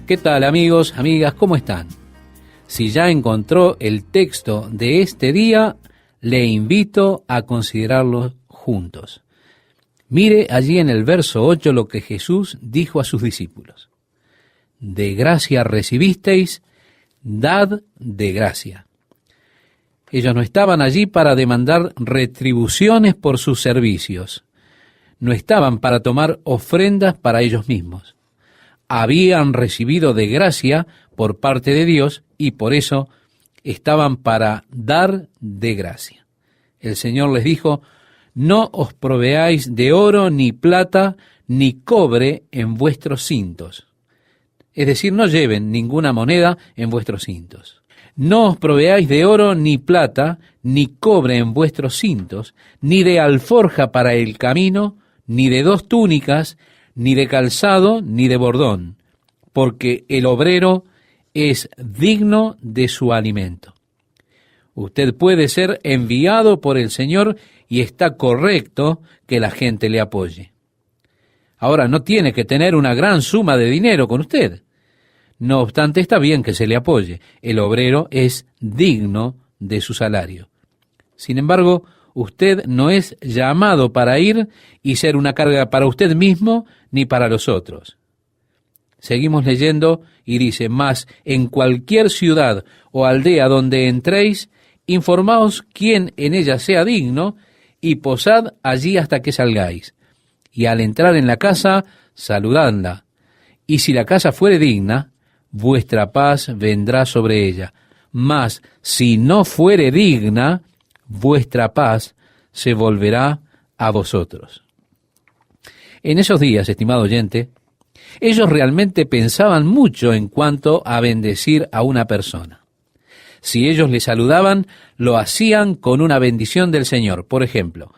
¿Qué tal, amigos, amigas? ¿Cómo están? Si ya encontró el texto de este día, le invito a considerarlo juntos. Mire allí en el verso 8 lo que Jesús dijo a sus discípulos. De gracia recibisteis, dad de gracia. Ellos no estaban allí para demandar retribuciones por sus servicios. No estaban para tomar ofrendas para ellos mismos. Habían recibido de gracia por parte de Dios y por eso estaban para dar de gracia. El Señor les dijo, no os proveáis de oro, ni plata, ni cobre en vuestros cintos. Es decir, no lleven ninguna moneda en vuestros cintos. No os proveáis de oro, ni plata, ni cobre en vuestros cintos, ni de alforja para el camino, ni de 2 túnicas, ni de calzado, ni de bordón, porque el obrero es digno de su alimento. Usted puede ser enviado por el Señor y está correcto que la gente le apoye. Ahora, no tiene que tener una gran suma de dinero con usted. No obstante, está bien que se le apoye. El obrero es digno de su salario. Sin embargo, usted no es llamado para ir y ser una carga para usted mismo ni para los otros. Seguimos leyendo y dice, mas en cualquier ciudad o aldea donde entréis, informaos quién en ella sea digno y posad allí hasta que salgáis. Y al entrar en la casa, saludadla. Y si la casa fuere digna, vuestra paz vendrá sobre ella. Mas si no fuere digna, vuestra paz se volverá a vosotros. En esos días, estimado oyente, ellos realmente pensaban mucho en cuanto a bendecir a una persona. Si ellos le saludaban, lo hacían con una bendición del Señor. Por ejemplo,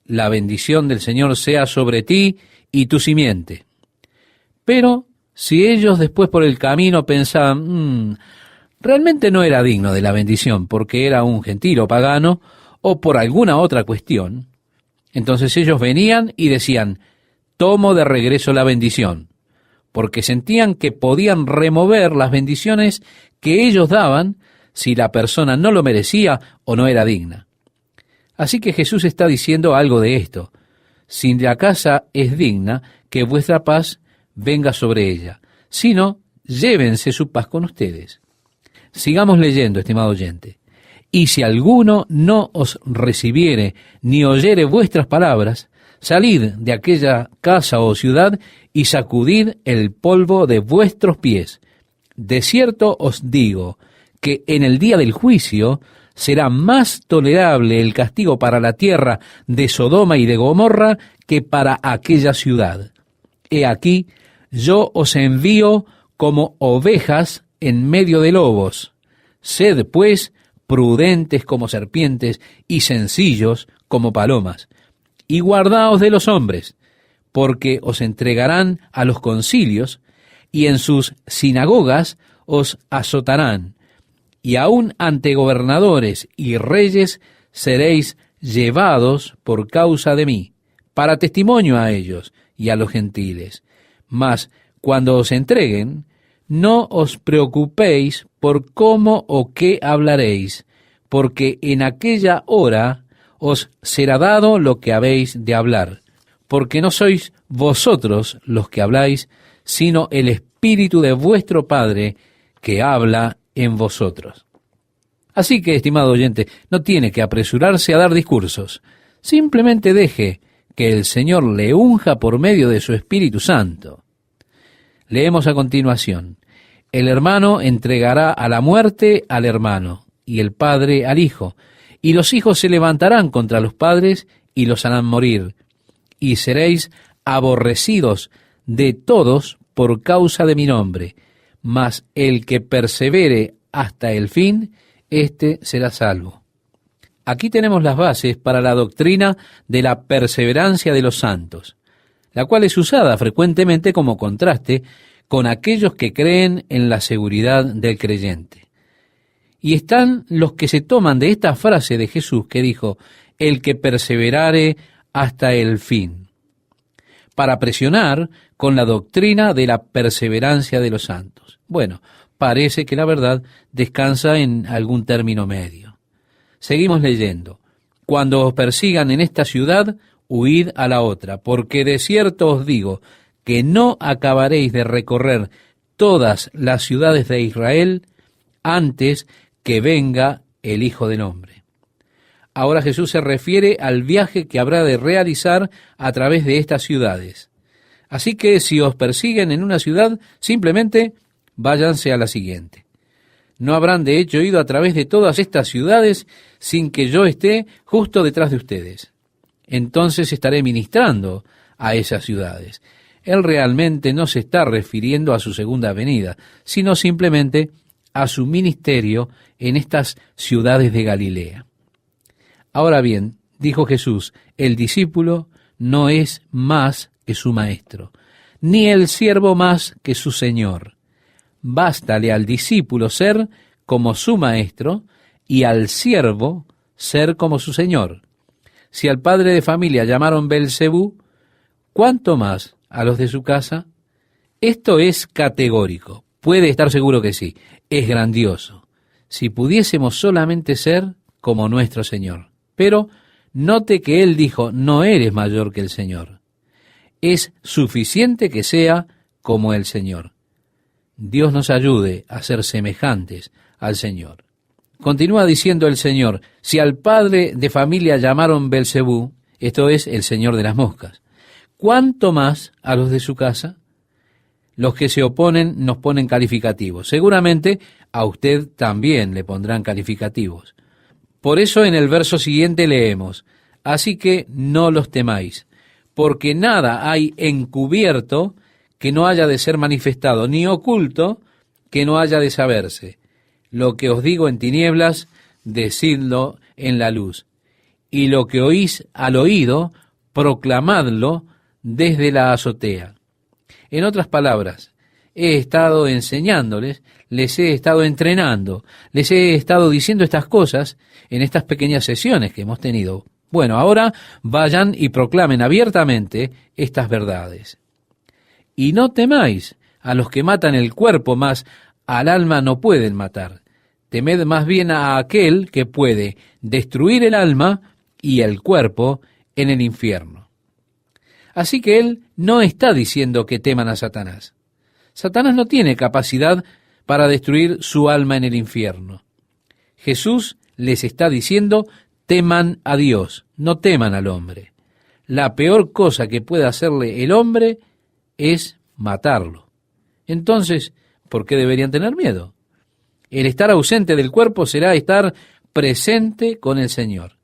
la bendición del Señor sea sobre ti y tu simiente. Pero si ellos después por el camino pensaban, realmente no era digno de la bendición porque era un gentil o pagano o por alguna otra cuestión, entonces ellos venían y decían, tomo de regreso la bendición, porque sentían que podían remover las bendiciones que ellos daban si la persona no lo merecía o no era digna. Así que Jesús está diciendo algo de esto. Si la casa es digna, que vuestra paz venga sobre ella. Si no, llévense su paz con ustedes. Sigamos leyendo, estimado oyente. Y si alguno no os recibiere ni oyere vuestras palabras, salid de aquella casa o ciudad y sacudid el polvo de vuestros pies. De cierto os digo que en el día del juicio será más tolerable el castigo para la tierra de Sodoma y de Gomorra que para aquella ciudad. He aquí, yo os envío como ovejas en medio de lobos. Sed, pues, prudentes como serpientes y sencillos como palomas. Y guardaos de los hombres, porque os entregarán a los concilios, y en sus sinagogas os azotarán, y aun ante gobernadores y reyes seréis llevados por causa de mí, para testimonio a ellos y a los gentiles. Mas cuando os entreguen, no os preocupéis por cómo o qué hablaréis, porque en aquella hora os será dado lo que habéis de hablar, porque no sois vosotros los que habláis, sino el Espíritu de vuestro Padre que habla en vosotros. Así que, estimado oyente, no tiene que apresurarse a dar discursos. Simplemente deje que el Señor le unja por medio de su Espíritu Santo. Leemos a continuación. El hermano entregará a la muerte al hermano, y el padre al hijo, y los hijos se levantarán contra los padres y los harán morir, y seréis aborrecidos de todos por causa de mi nombre, mas el que persevere hasta el fin, éste será salvo. Aquí tenemos las bases para la doctrina de la perseverancia de los santos, la cual es usada frecuentemente como contraste con aquellos que creen en la seguridad del creyente. Y están los que se toman de esta frase de Jesús que dijo, el que perseverare hasta el fin. para presionar con la doctrina de la perseverancia de los santos. Bueno, parece que la verdad descansa en algún término medio. Seguimos leyendo. Cuando os persigan en esta ciudad, huid a la otra, porque de cierto os digo que no acabaréis de recorrer todas las ciudades de Israel antes que venga el Hijo del Hombre. Ahora Jesús se refiere al viaje que habrá de realizar a través de estas ciudades. Así que si os persiguen en una ciudad, simplemente váyanse a la siguiente. No habrán de hecho ido a través de todas estas ciudades sin que yo esté justo detrás de ustedes. Entonces estaré ministrando a esas ciudades. Él realmente no se está refiriendo a su segunda venida, sino simplemente a su ministerio en estas ciudades de Galilea. Ahora bien, dijo Jesús, el discípulo no es más que su maestro, ni el siervo más que su señor. Bástale al discípulo ser como su maestro y al siervo ser como su señor. Si al padre de familia llamaron Belcebú, ¿cuánto más a los de su casa? Esto es categórico. Puede estar seguro que sí. Es grandioso. Si pudiésemos solamente ser como nuestro Señor. Pero note que Él dijo, no eres mayor que el Señor. Es suficiente que sea como el Señor. Dios nos ayude a ser semejantes al Señor. Continúa diciendo el Señor, si al padre de familia llamaron Belcebú, esto es el señor de las moscas, ¿cuánto más a los de su casa? Los que se oponen nos ponen calificativos. Seguramente a usted también le pondrán calificativos. Por eso en el verso siguiente leemos, así que no los temáis, porque nada hay encubierto que no haya de ser manifestado, ni oculto que no haya de saberse. Lo que os digo en tinieblas, decidlo en la luz. Y lo que oís al oído, proclamadlo desde la azotea. En otras palabras, he estado enseñándoles, les he estado entrenando, les he estado diciendo estas cosas en estas pequeñas sesiones que hemos tenido. Bueno, ahora vayan y proclamen abiertamente estas verdades. Y no temáis a los que matan el cuerpo, mas al alma no pueden matar. Temed más bien a aquel que puede destruir el alma y el cuerpo en el infierno. Así que él no está diciendo que teman a Satanás. Satanás no tiene capacidad para destruir su alma en el infierno. Jesús les está diciendo, teman a Dios, no teman al hombre. La peor cosa que puede hacerle el hombre es matarlo. Entonces, ¿por qué deberían tener miedo? El estar ausente del cuerpo será estar presente con el Señor.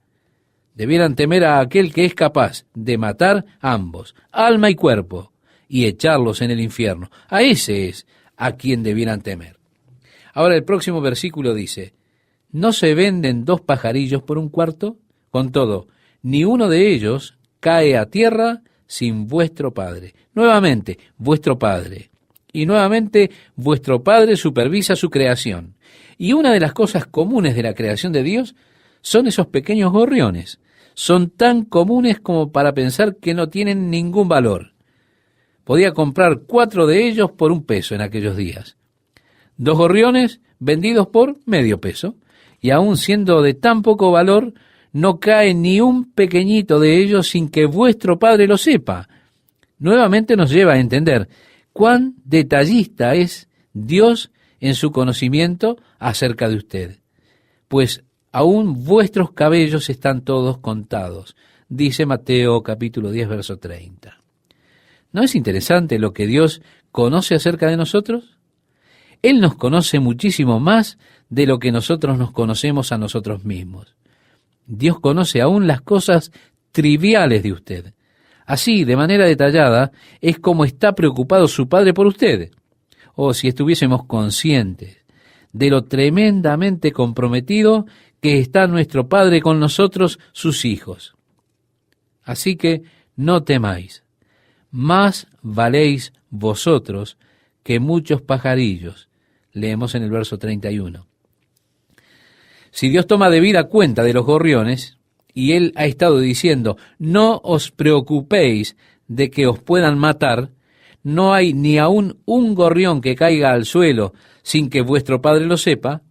Debieran temer a aquel que es capaz de matar ambos, alma y cuerpo, y echarlos en el infierno. A ese es a quien debieran temer. Ahora el próximo versículo dice, ¿no se venden 2 pajarillos por un cuarto? Con todo, ni uno de ellos cae a tierra sin vuestro Padre. Nuevamente, vuestro Padre. Y nuevamente, vuestro Padre supervisa su creación. Y una de las cosas comunes de la creación de Dios son esos pequeños gorriones. Son tan comunes como para pensar que no tienen ningún valor. Podía comprar 4 de ellos por $1 en aquellos días. 2 gorriones vendidos por medio peso. Y aun siendo de tan poco valor, no cae ni un pequeñito de ellos sin que vuestro Padre lo sepa. Nuevamente nos lleva a entender cuán detallista es Dios en su conocimiento acerca de usted. Pues aún vuestros cabellos están todos contados, dice Mateo capítulo 10, verso 30. ¿No es interesante lo que Dios conoce acerca de nosotros? Él nos conoce muchísimo más de lo que nosotros nos conocemos a nosotros mismos. Dios conoce aún las cosas triviales de usted. Así, de manera detallada, es como está preocupado su Padre por usted. O si estuviésemos conscientes de lo tremendamente comprometido que está nuestro Padre con nosotros, sus hijos. Así que no temáis, más valéis vosotros que muchos pajarillos. Leemos en el verso 31. Si Dios toma debida cuenta de los gorriones, y Él ha estado diciendo, no os preocupéis de que os puedan matar, no hay ni aún un gorrión que caiga al suelo sin que vuestro Padre lo sepa.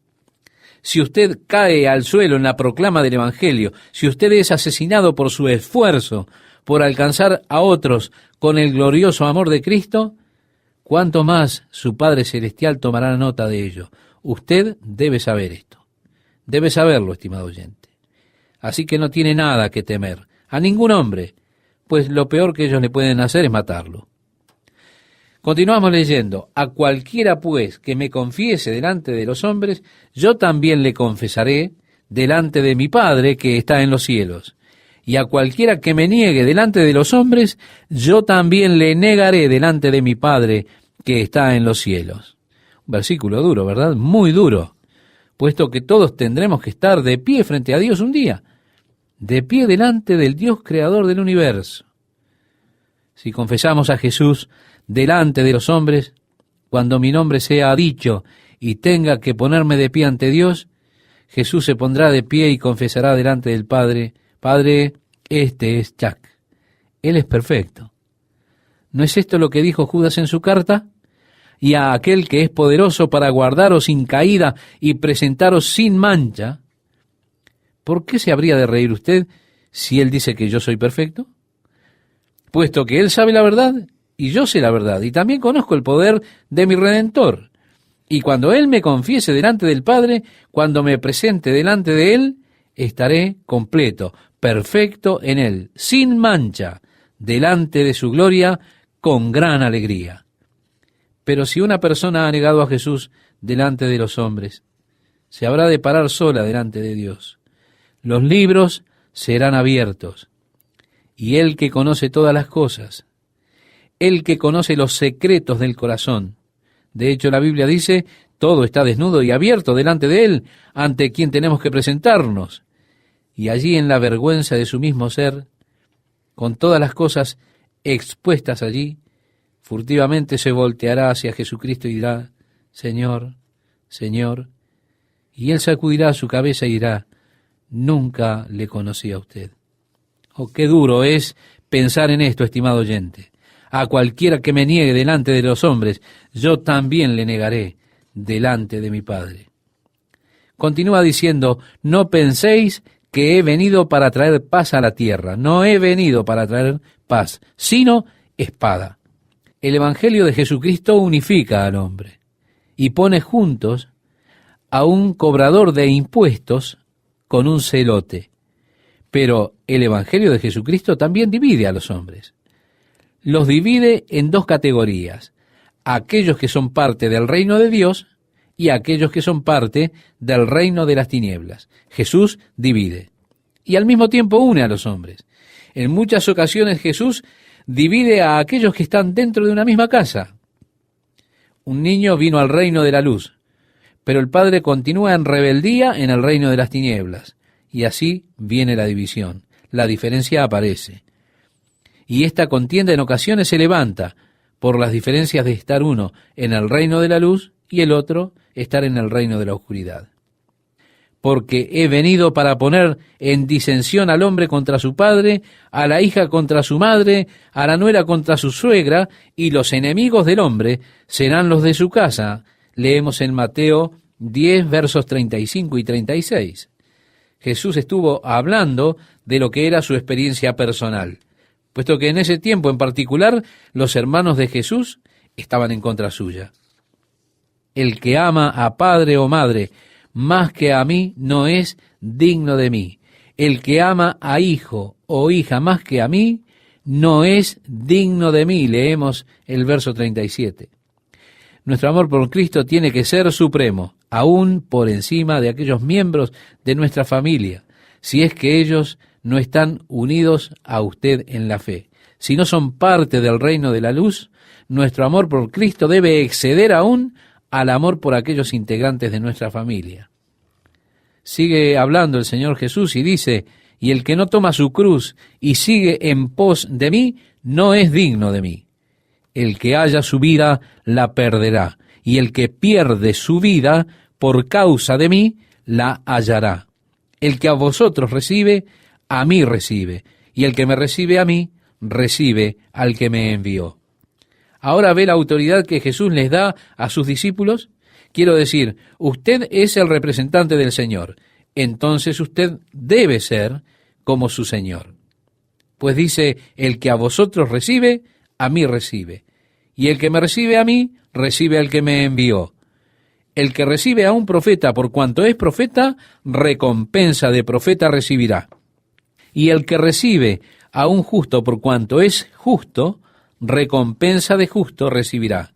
Si usted cae al suelo en la proclama del Evangelio, si usted es asesinado por su esfuerzo por alcanzar a otros con el glorioso amor de Cristo, ¿cuánto más su Padre Celestial tomará nota de ello? Usted debe saber esto. Debe saberlo, estimado oyente. Así que no tiene nada que temer a ningún hombre, pues lo peor que ellos le pueden hacer es matarlo. Continuamos leyendo. A cualquiera, pues, que me confiese delante de los hombres, yo también le confesaré delante de mi Padre que está en los cielos. Y a cualquiera que me niegue delante de los hombres, yo también le negaré delante de mi Padre que está en los cielos. Un versículo duro, ¿verdad? Muy duro, puesto que todos tendremos que estar de pie frente a Dios un día, de pie delante del Dios creador del universo. Si confesamos a Jesús delante de los hombres, cuando mi nombre sea dicho y tenga que ponerme de pie ante Dios, Jesús se pondrá de pie y confesará delante del Padre: Padre, este es Chuck. Él es perfecto. ¿No es esto lo que dijo Judas en su carta? Y a aquel que es poderoso para guardaros sin caída y presentaros sin mancha. ¿Por qué se habría de reír usted si él dice que yo soy perfecto? Puesto que él sabe la verdad y yo sé la verdad, y también conozco el poder de mi Redentor. Y cuando él me confiese delante del Padre, cuando me presente delante de él, estaré completo, perfecto en él, sin mancha, delante de su gloria, con gran alegría. Pero si una persona ha negado a Jesús delante de los hombres, se habrá de parar sola delante de Dios. Los libros serán abiertos, y él que conoce todas las cosas, él que conoce los secretos del corazón. De hecho, la Biblia dice, todo está desnudo y abierto delante de él, ante quien tenemos que presentarnos. Y allí, en la vergüenza de su mismo ser, con todas las cosas expuestas allí, furtivamente se volteará hacia Jesucristo y dirá: Señor, Señor. Y él sacudirá su cabeza y dirá: nunca le conocí a usted. Oh, qué duro es pensar en esto, estimado oyente. A cualquiera que me niegue delante de los hombres, yo también le negaré delante de mi Padre. Continúa diciendo: no penséis que he venido para traer paz a la tierra. No he venido para traer paz, sino espada. El Evangelio de Jesucristo unifica al hombre y pone juntos a un cobrador de impuestos con un celote. Pero el Evangelio de Jesucristo también divide a los hombres. Los divide en dos categorías: aquellos que son parte del reino de Dios y aquellos que son parte del reino de las tinieblas. Jesús divide y al mismo tiempo une a los hombres. En muchas ocasiones Jesús divide a aquellos que están dentro de una misma casa. Un niño vino al reino de la luz, pero el padre continúa en rebeldía en el reino de las tinieblas. Y así viene la división. La diferencia aparece. Y esta contienda en ocasiones se levanta por las diferencias de estar uno en el reino de la luz y el otro estar en el reino de la oscuridad. Porque he venido para poner en disensión al hombre contra su padre, a la hija contra su madre, a la nuera contra su suegra, y los enemigos del hombre serán los de su casa. Leemos en Mateo 10, versos 35 y 36. Jesús estuvo hablando de lo que era su experiencia personal, puesto que en ese tiempo en particular los hermanos de Jesús estaban en contra suya. El que ama a padre o madre más que a mí no es digno de mí. El que ama a hijo o hija más que a mí no es digno de mí. Leemos el verso 37. Nuestro amor por Cristo tiene que ser supremo, aún por encima de aquellos miembros de nuestra familia, si es que ellos no están unidos a usted en la fe. Si no son parte del reino de la luz, nuestro amor por Cristo debe exceder aún al amor por aquellos integrantes de nuestra familia. Sigue hablando el Señor Jesús y dice: y el que no toma su cruz y sigue en pos de mí, no es digno de mí. El que haya su vida, la perderá, y el que pierde su vida por causa de mí, la hallará. El que a vosotros recibe, a mí recibe, y el que me recibe a mí, recibe al que me envió. Ahora ve la autoridad que Jesús les da a sus discípulos. Quiero decir, usted es el representante del Señor, entonces usted debe ser como su Señor. Pues dice, el que a vosotros recibe, a mí recibe. Y el que me recibe a mí, recibe al que me envió. El que recibe a un profeta por cuanto es profeta, recompensa de profeta recibirá. Y el que recibe a un justo por cuanto es justo, recompensa de justo recibirá.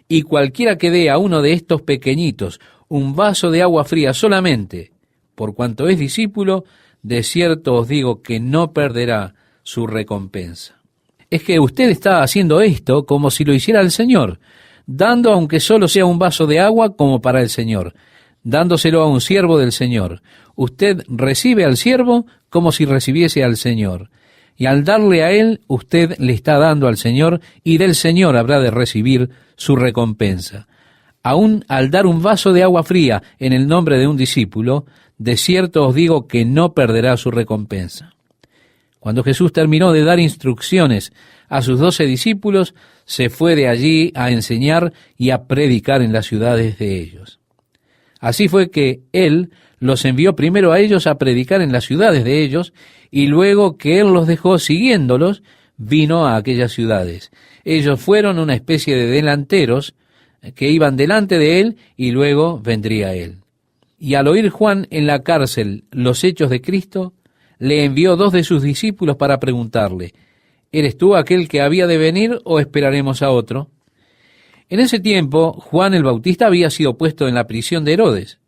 Y cualquiera que dé a uno de estos pequeñitos un vaso de agua fría solamente, por cuanto es discípulo, de cierto os digo que no perderá su recompensa. Es que usted está haciendo esto como si lo hiciera el Señor, dando aunque solo sea un vaso de agua como para el Señor, dándoselo a un siervo del Señor. Usted recibe al siervo como si recibiese al Señor. Y al darle a él, usted le está dando al Señor, y del Señor habrá de recibir su recompensa. Aún al dar un vaso de agua fría en el nombre de un discípulo, de cierto os digo que no perderá su recompensa. Cuando Jesús terminó de dar instrucciones a sus 12 discípulos, se fue de allí a enseñar y a predicar en las ciudades de ellos. Así fue que Él los envió primero a ellos a predicar en las ciudades de ellos, y luego que Él los dejó siguiéndolos, vino a aquellas ciudades. Ellos fueron una especie de delanteros que iban delante de Él y luego vendría Él. Y al oír Juan en la cárcel los hechos de Cristo, le envió 2 de sus discípulos para preguntarle, ¿eres tú aquel que había de venir o esperaremos a otro? En ese tiempo, Juan el Bautista había sido puesto en la prisión de Herodes.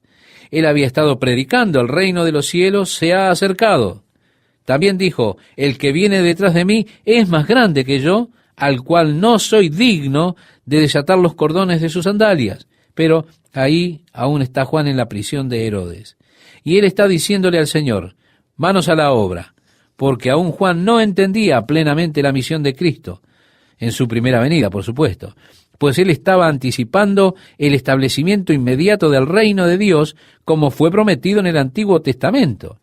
Él había estado predicando, el reino de los cielos se ha acercado. También dijo, el que viene detrás de mí es más grande que yo, al cual no soy digno de desatar los cordones de sus sandalias. Pero ahí aún está Juan en la prisión de Herodes. Y él está diciéndole al Señor, manos a la obra, porque aún Juan no entendía plenamente la misión de Cristo, en su primera venida, por supuesto, pues él estaba anticipando el establecimiento inmediato del reino de Dios, como fue prometido en el Antiguo Testamento.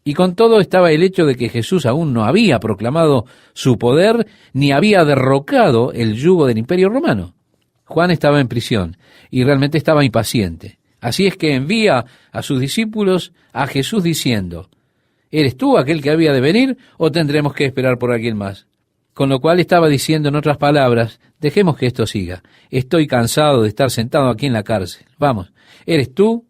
Y con todo estaba el hecho de que Jesús aún no había proclamado su poder, ni había derrocado el yugo del Imperio Romano. Juan estaba en prisión, y realmente estaba impaciente. Así es que envía a sus discípulos a Jesús diciendo, ¿eres tú aquel que había de venir o tendremos que esperar por alguien más? Con lo cual estaba diciendo en otras palabras, dejemos que esto siga. Estoy cansado de estar sentado aquí en la cárcel. Vamos, ¿eres tú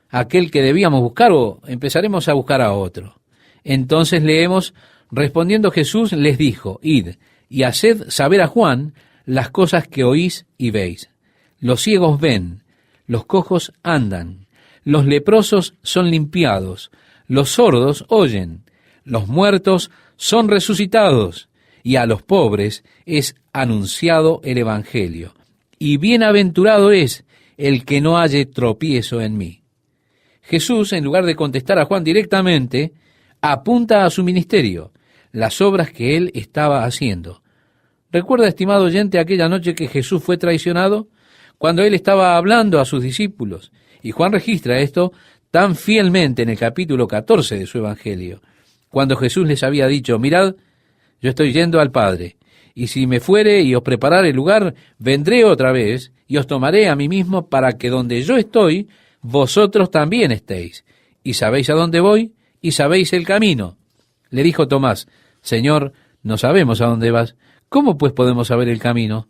aquel que debíamos buscar o empezaremos a buscar a otro? Entonces leemos, respondiendo Jesús les dijo, id y haced saber a Juan las cosas que oís y veis. Los ciegos ven, los cojos andan, los leprosos son limpiados, los sordos oyen, los muertos son resucitados, y a los pobres es anunciado el Evangelio. Y bienaventurado es el que no halle tropiezo en mí. Jesús, en lugar de contestar a Juan directamente, apunta a su ministerio, las obras que él estaba haciendo. ¿Recuerda, estimado oyente, aquella noche que Jesús fue traicionado? Cuando él estaba hablando a sus discípulos. Y Juan registra esto tan fielmente en el capítulo 14 de su Evangelio. Cuando Jesús les había dicho, mirad, yo estoy yendo al Padre, y si me fuere y os preparare el lugar, vendré otra vez, y os tomaré a mí mismo para que donde yo estoy, vosotros también estéis. Y sabéis a dónde voy, y sabéis el camino. Le dijo Tomás, Señor, no sabemos a dónde vas, ¿cómo pues podemos saber el camino?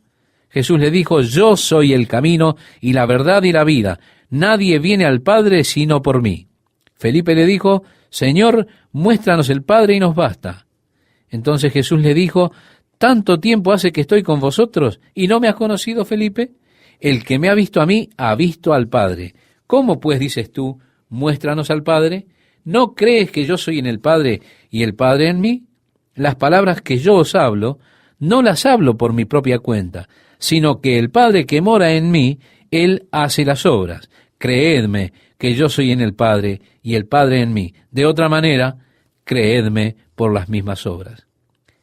Jesús le dijo, yo soy el camino, y la verdad y la vida. Nadie viene al Padre sino por mí. Felipe le dijo, Señor, muéstranos el Padre y nos basta. Entonces Jesús le dijo, ¿tanto tiempo hace que estoy con vosotros y no me has conocido, Felipe? El que me ha visto a mí, ha visto al Padre. ¿Cómo pues dices tú, muéstranos al Padre? ¿No crees que yo soy en el Padre y el Padre en mí? Las palabras que yo os hablo, no las hablo por mi propia cuenta, sino que el Padre que mora en mí, Él hace las obras. Creedme que yo soy en el Padre y el Padre en mí. De otra manera, creedme por las mismas obras.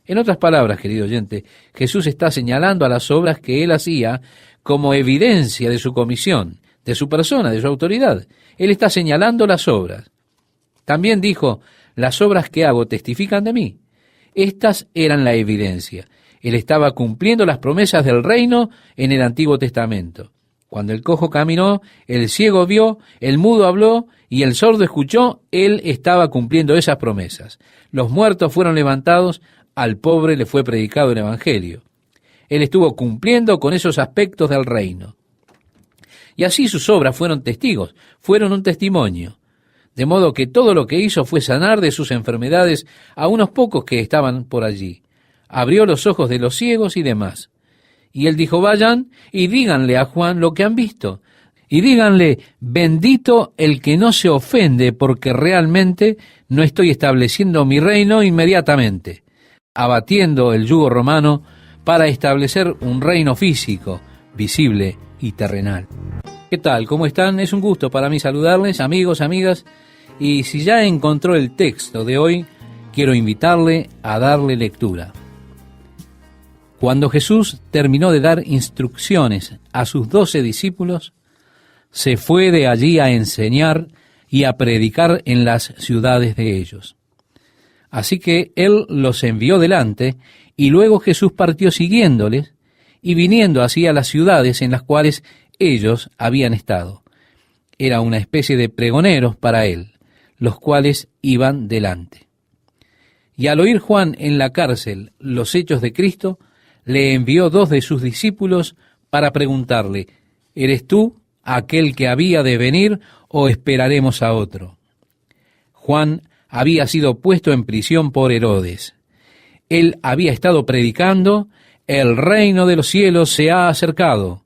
En otras palabras, querido oyente, Jesús está señalando a las obras que él hacía como evidencia de su comisión, de su persona, de su autoridad. Él está señalando las obras. También dijo, las obras que hago testifican de mí. Estas eran la evidencia. Él estaba cumpliendo las promesas del reino en el Antiguo Testamento. Cuando el cojo caminó, el ciego vio, el mudo habló y el sordo escuchó, él estaba cumpliendo esas promesas. Los muertos fueron levantados, al pobre le fue predicado el Evangelio. Él estuvo cumpliendo con esos aspectos del reino. Y así sus obras fueron testigos, fueron un testimonio. De modo que todo lo que hizo fue sanar de sus enfermedades a unos pocos que estaban por allí. Abrió los ojos de los ciegos y demás. Y él dijo, vayan y díganle a Juan lo que han visto. Y díganle, bendito el que no se ofende, porque realmente no estoy estableciendo mi reino inmediatamente, abatiendo el yugo romano para establecer un reino físico, visible y terrenal. ¿Qué tal? ¿Cómo están? Es un gusto para mí saludarles, amigos, amigas. Y si ya encontró el texto de hoy, quiero invitarle a darle lectura. Cuando Jesús terminó de dar instrucciones a sus 12 discípulos, se fue de allí a enseñar y a predicar en las ciudades de ellos. Así que Él los envió delante, y luego Jesús partió siguiéndoles y viniendo así a las ciudades en las cuales ellos habían estado. Era una especie de pregoneros para Él, los cuales iban delante. Y al oír Juan en la cárcel los hechos de Cristo, le envió 2 de sus discípulos para preguntarle, ¿eres tú aquel que había de venir o esperaremos a otro? Juan había sido puesto en prisión por Herodes. Él había estado predicando, el reino de los cielos se ha acercado.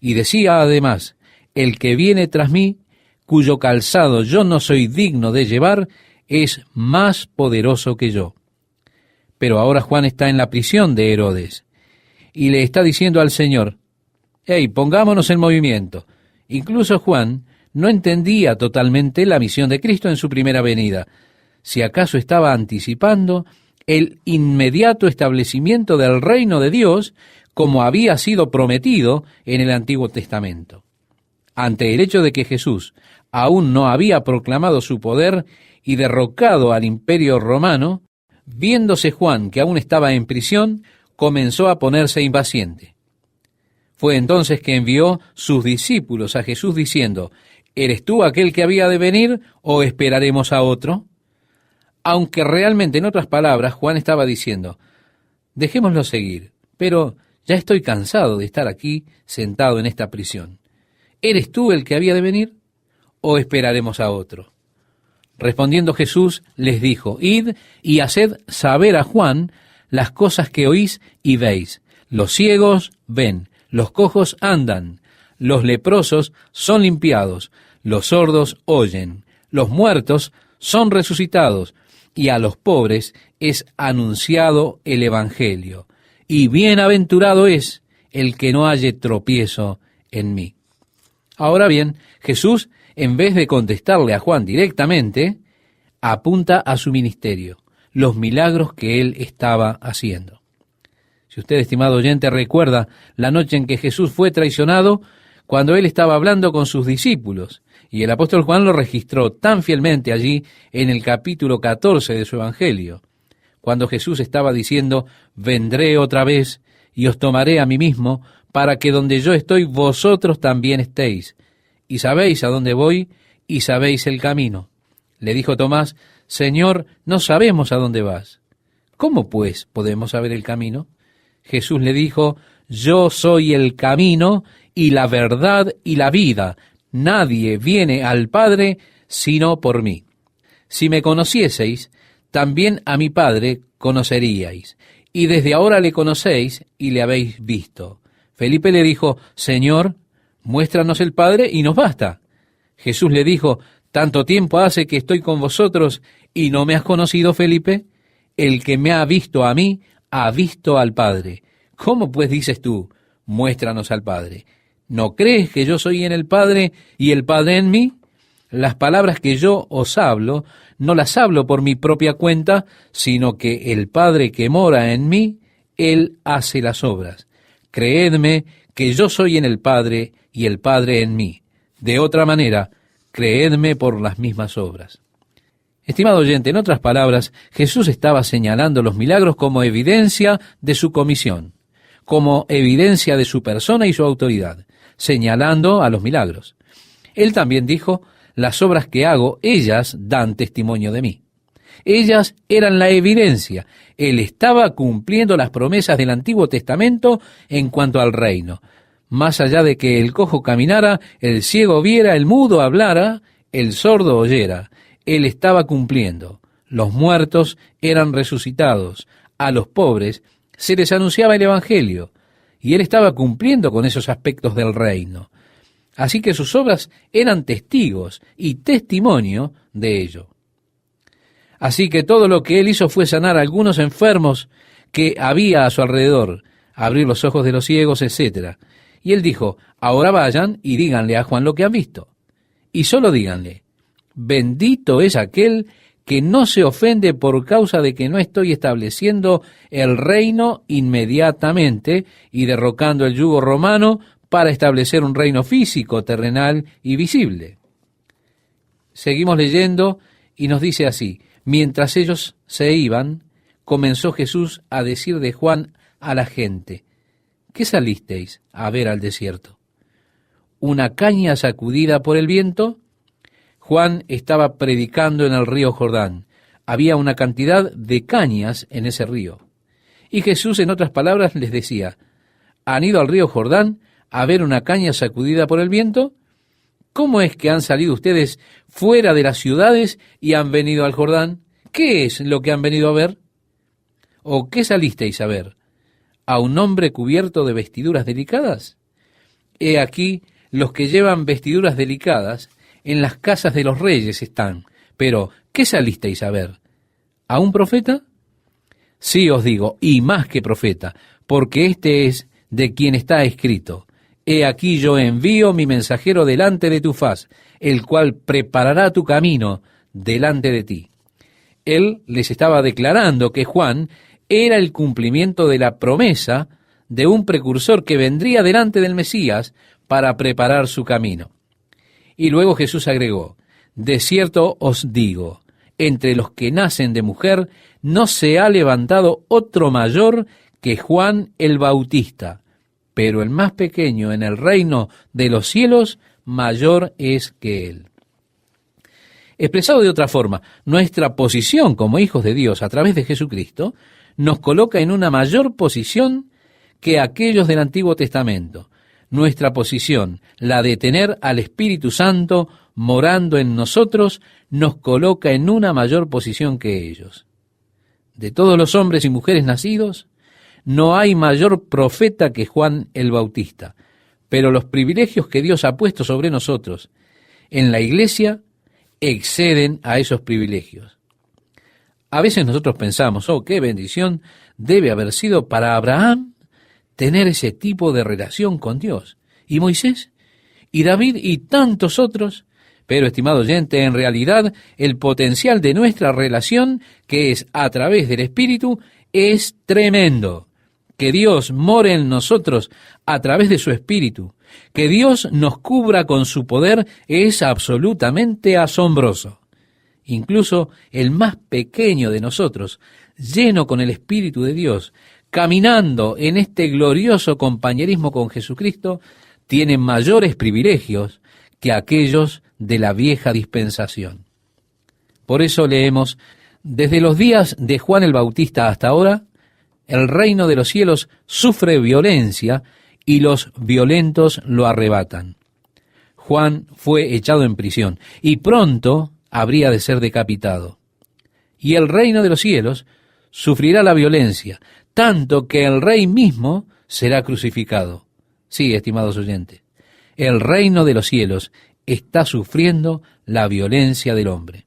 Y decía además, el que viene tras mí, cuyo calzado yo no soy digno de llevar, es más poderoso que yo. Pero ahora Juan está en la prisión de Herodes y le está diciendo al Señor, hey, pongámonos en movimiento. Incluso Juan no entendía totalmente la misión de Cristo en su primera venida. Si acaso estaba anticipando el inmediato establecimiento del reino de Dios como había sido prometido en el Antiguo Testamento. Ante el hecho de que Jesús aún no había proclamado su poder y derrocado al imperio romano, viéndose Juan que aún estaba en prisión, comenzó a ponerse impaciente. Fue entonces que envió sus discípulos a Jesús diciendo, ¿eres tú aquel que había de venir o esperaremos a otro? Aunque realmente, en otras palabras, Juan estaba diciendo, dejémoslo seguir, pero ya estoy cansado de estar aquí sentado en esta prisión. ¿Eres tú el que había de venir o esperaremos a otro? Respondiendo Jesús les dijo, id y haced saber a Juan las cosas que oís y veis. Los ciegos ven, los cojos andan, los leprosos son limpiados, los sordos oyen, los muertos son resucitados, y a los pobres es anunciado el Evangelio. Y bienaventurado es el que no halle tropiezo en mí. Ahora bien, Jesús, en vez de contestarle a Juan directamente, apunta a su ministerio, los milagros que él estaba haciendo. Si usted, estimado oyente, recuerda la noche en que Jesús fue traicionado, cuando él estaba hablando con sus discípulos, y el apóstol Juan lo registró tan fielmente allí en el capítulo 14 de su Evangelio, cuando Jesús estaba diciendo, vendré otra vez y os tomaré a mí mismo, para que donde yo estoy vosotros también estéis. Y sabéis a dónde voy, y sabéis el camino. Le dijo Tomás, Señor, no sabemos a dónde vas. ¿Cómo pues podemos saber el camino? Jesús le dijo, yo soy el camino y la verdad y la vida. Nadie viene al Padre sino por mí. Si me conocieseis, también a mi Padre conoceríais, y desde ahora le conocéis y le habéis visto. Felipe le dijo, Señor, muéstranos el Padre y nos basta. Jesús le dijo, ¿tanto tiempo hace que estoy con vosotros y no me has conocido, Felipe? El que me ha visto a mí, ha visto al Padre. ¿Cómo pues dices tú, muéstranos al Padre? ¿No crees que yo soy en el Padre y el Padre en mí? Las palabras que yo os hablo, no las hablo por mi propia cuenta, sino que el Padre que mora en mí, Él hace las obras. Creedme que yo soy en el Padre y el Padre en mí. De otra manera, creedme por las mismas obras. Estimado oyente, en otras palabras, Jesús estaba señalando los milagros como evidencia de su comisión, como evidencia de su persona y su autoridad, señalando a los milagros. Él también dijo, las obras que hago, ellas dan testimonio de mí. Ellas eran la evidencia. Él estaba cumpliendo las promesas del Antiguo Testamento en cuanto al reino. Más allá de que el cojo caminara, el ciego viera, el mudo hablara, el sordo oyera, él estaba cumpliendo. Los muertos eran resucitados. A los pobres se les anunciaba el Evangelio. Y él estaba cumpliendo con esos aspectos del reino. Así que sus obras eran testigos y testimonio de ello. Así que todo lo que él hizo fue sanar a algunos enfermos que había a su alrededor, abrir los ojos de los ciegos, etc. Y él dijo, ahora vayan y díganle a Juan lo que han visto. Y solo díganle, bendito es aquel que no se ofende por causa de que no estoy estableciendo el reino inmediatamente y derrocando el yugo romano para establecer un reino físico, terrenal y visible. Seguimos leyendo y nos dice así, mientras ellos se iban, comenzó Jesús a decir de Juan a la gente, ¿qué salisteis a ver al desierto? ¿Una caña sacudida por el viento? Juan estaba predicando en el río Jordán. Había una cantidad de cañas en ese río. Y Jesús, en otras palabras, les decía, ¿han ido al río Jordán a ver una caña sacudida por el viento? ¿Cómo es que han salido ustedes fuera de las ciudades y han venido al Jordán? ¿Qué es lo que han venido a ver? ¿O qué salisteis a ver? ¿A un hombre cubierto de vestiduras delicadas? He aquí, los que llevan vestiduras delicadas en las casas de los reyes están. Pero, ¿qué salisteis a ver? ¿A un profeta? Sí os digo, y más que profeta, porque este es de quien está escrito. He aquí yo envío mi mensajero delante de tu faz, el cual preparará tu camino delante de ti. Él les estaba declarando que Juan era el cumplimiento de la promesa de un precursor que vendría delante del Mesías para preparar su camino. Y luego Jesús agregó, de cierto os digo, entre los que nacen de mujer no se ha levantado otro mayor que Juan el Bautista, pero el más pequeño en el reino de los cielos mayor es que él. Expresado de otra forma, nuestra posición como hijos de Dios a través de Jesucristo nos coloca en una mayor posición que aquellos del Antiguo Testamento. Nuestra posición, la de tener al Espíritu Santo morando en nosotros, nos coloca en una mayor posición que ellos. De todos los hombres y mujeres nacidos, no hay mayor profeta que Juan el Bautista, pero los privilegios que Dios ha puesto sobre nosotros en la iglesia exceden a esos privilegios. A veces nosotros pensamos, oh, qué bendición debe haber sido para Abraham tener ese tipo de relación con Dios. ¿Y Moisés? ¿Y David? ¿Y tantos otros? Pero, estimado oyente, en realidad el potencial de nuestra relación, que es a través del Espíritu, es tremendo. Que Dios more en nosotros a través de su Espíritu, que Dios nos cubra con su poder, es absolutamente asombroso. Incluso el más pequeño de nosotros, lleno con el Espíritu de Dios, caminando en este glorioso compañerismo con Jesucristo, tiene mayores privilegios que aquellos de la vieja dispensación. Por eso leemos, desde los días de Juan el Bautista hasta ahora, el reino de los cielos sufre violencia y los violentos lo arrebatan. Juan fue echado en prisión y pronto habría de ser decapitado. Y el reino de los cielos sufrirá la violencia, tanto que el rey mismo será crucificado. Sí, estimados oyentes, el reino de los cielos está sufriendo la violencia del hombre.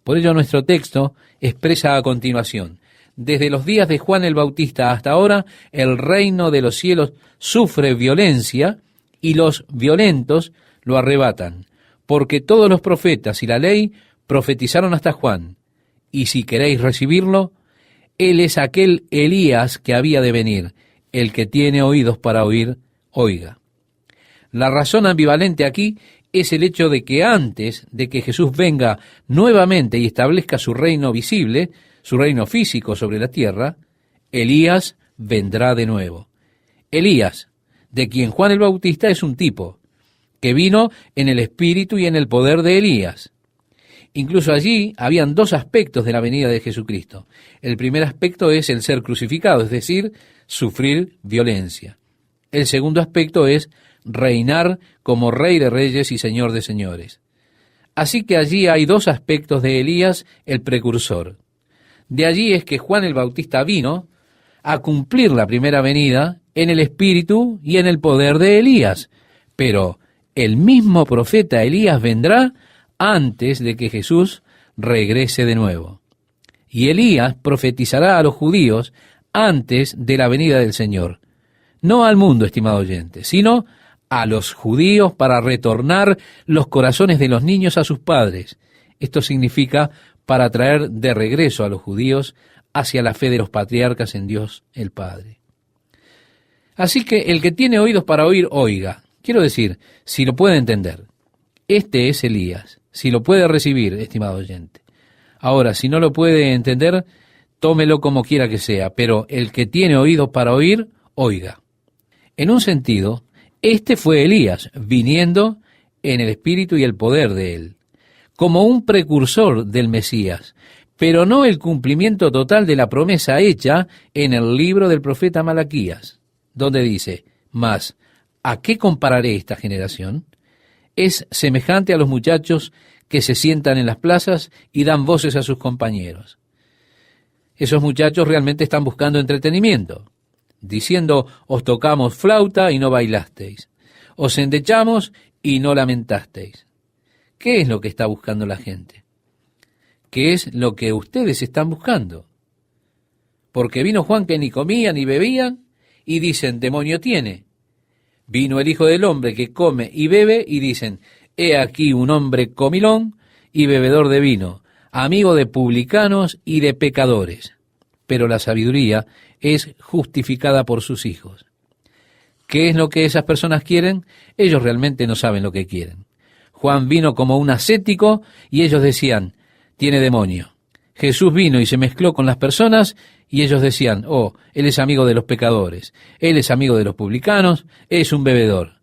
Por ello nuestro texto expresa a continuación, desde los días de Juan el Bautista hasta ahora, el reino de los cielos sufre violencia y los violentos lo arrebatan, porque todos los profetas y la ley profetizaron hasta Juan, y si queréis recibirlo, él es aquel Elías que había de venir, el que tiene oídos para oír, oiga. La razón ambivalente aquí es el hecho de que antes de que Jesús venga nuevamente y establezca su reino visible, su reino físico sobre la tierra, Elías vendrá de nuevo. Elías, de quien Juan el Bautista es un tipo, que vino en el espíritu y en el poder de Elías. Incluso allí habían dos aspectos de la venida de Jesucristo. El primer aspecto es el ser crucificado, es decir, sufrir violencia. El segundo aspecto es reinar como Rey de Reyes y Señor de Señores. Así que allí hay dos aspectos de Elías, el precursor. De allí es que Juan el Bautista vino a cumplir la primera venida en el espíritu y en el poder de Elías. Pero el mismo profeta Elías vendrá antes de que Jesús regrese de nuevo. Y Elías profetizará a los judíos antes de la venida del Señor. No al mundo, estimado oyente, sino a los judíos para retornar los corazones de los niños a sus padres. Esto significa para traer de regreso a los judíos hacia la fe de los patriarcas en Dios el Padre. Así que el que tiene oídos para oír, oiga. Quiero decir, si lo puede entender. Este es Elías. Si lo puede recibir, estimado oyente. Ahora, si no lo puede entender, tómelo como quiera que sea, pero el que tiene oídos para oír, oiga. En un sentido, este fue Elías, viniendo en el espíritu y el poder de él, como un precursor del Mesías, pero no el cumplimiento total de la promesa hecha en el libro del profeta Malaquías, donde dice, «Mas, ¿a qué compararé esta generación? Es semejante a los muchachos que se sientan en las plazas y dan voces a sus compañeros». Esos muchachos realmente están buscando entretenimiento, diciendo, «Os tocamos flauta y no bailasteis, os endechamos y no lamentasteis». ¿Qué es lo que está buscando la gente? ¿Qué es lo que ustedes están buscando? Porque vino Juan que ni comía ni bebían y dicen, demonio tiene. Vino el Hijo del Hombre que come y bebe y dicen, he aquí un hombre comilón y bebedor de vino, amigo de publicanos y de pecadores. Pero la sabiduría es justificada por sus hijos. ¿Qué es lo que esas personas quieren? Ellos realmente no saben lo que quieren. Juan vino como un ascético y ellos decían, tiene demonio. Jesús vino y se mezcló con las personas y ellos decían, oh, él es amigo de los pecadores, él es amigo de los publicanos, es un bebedor.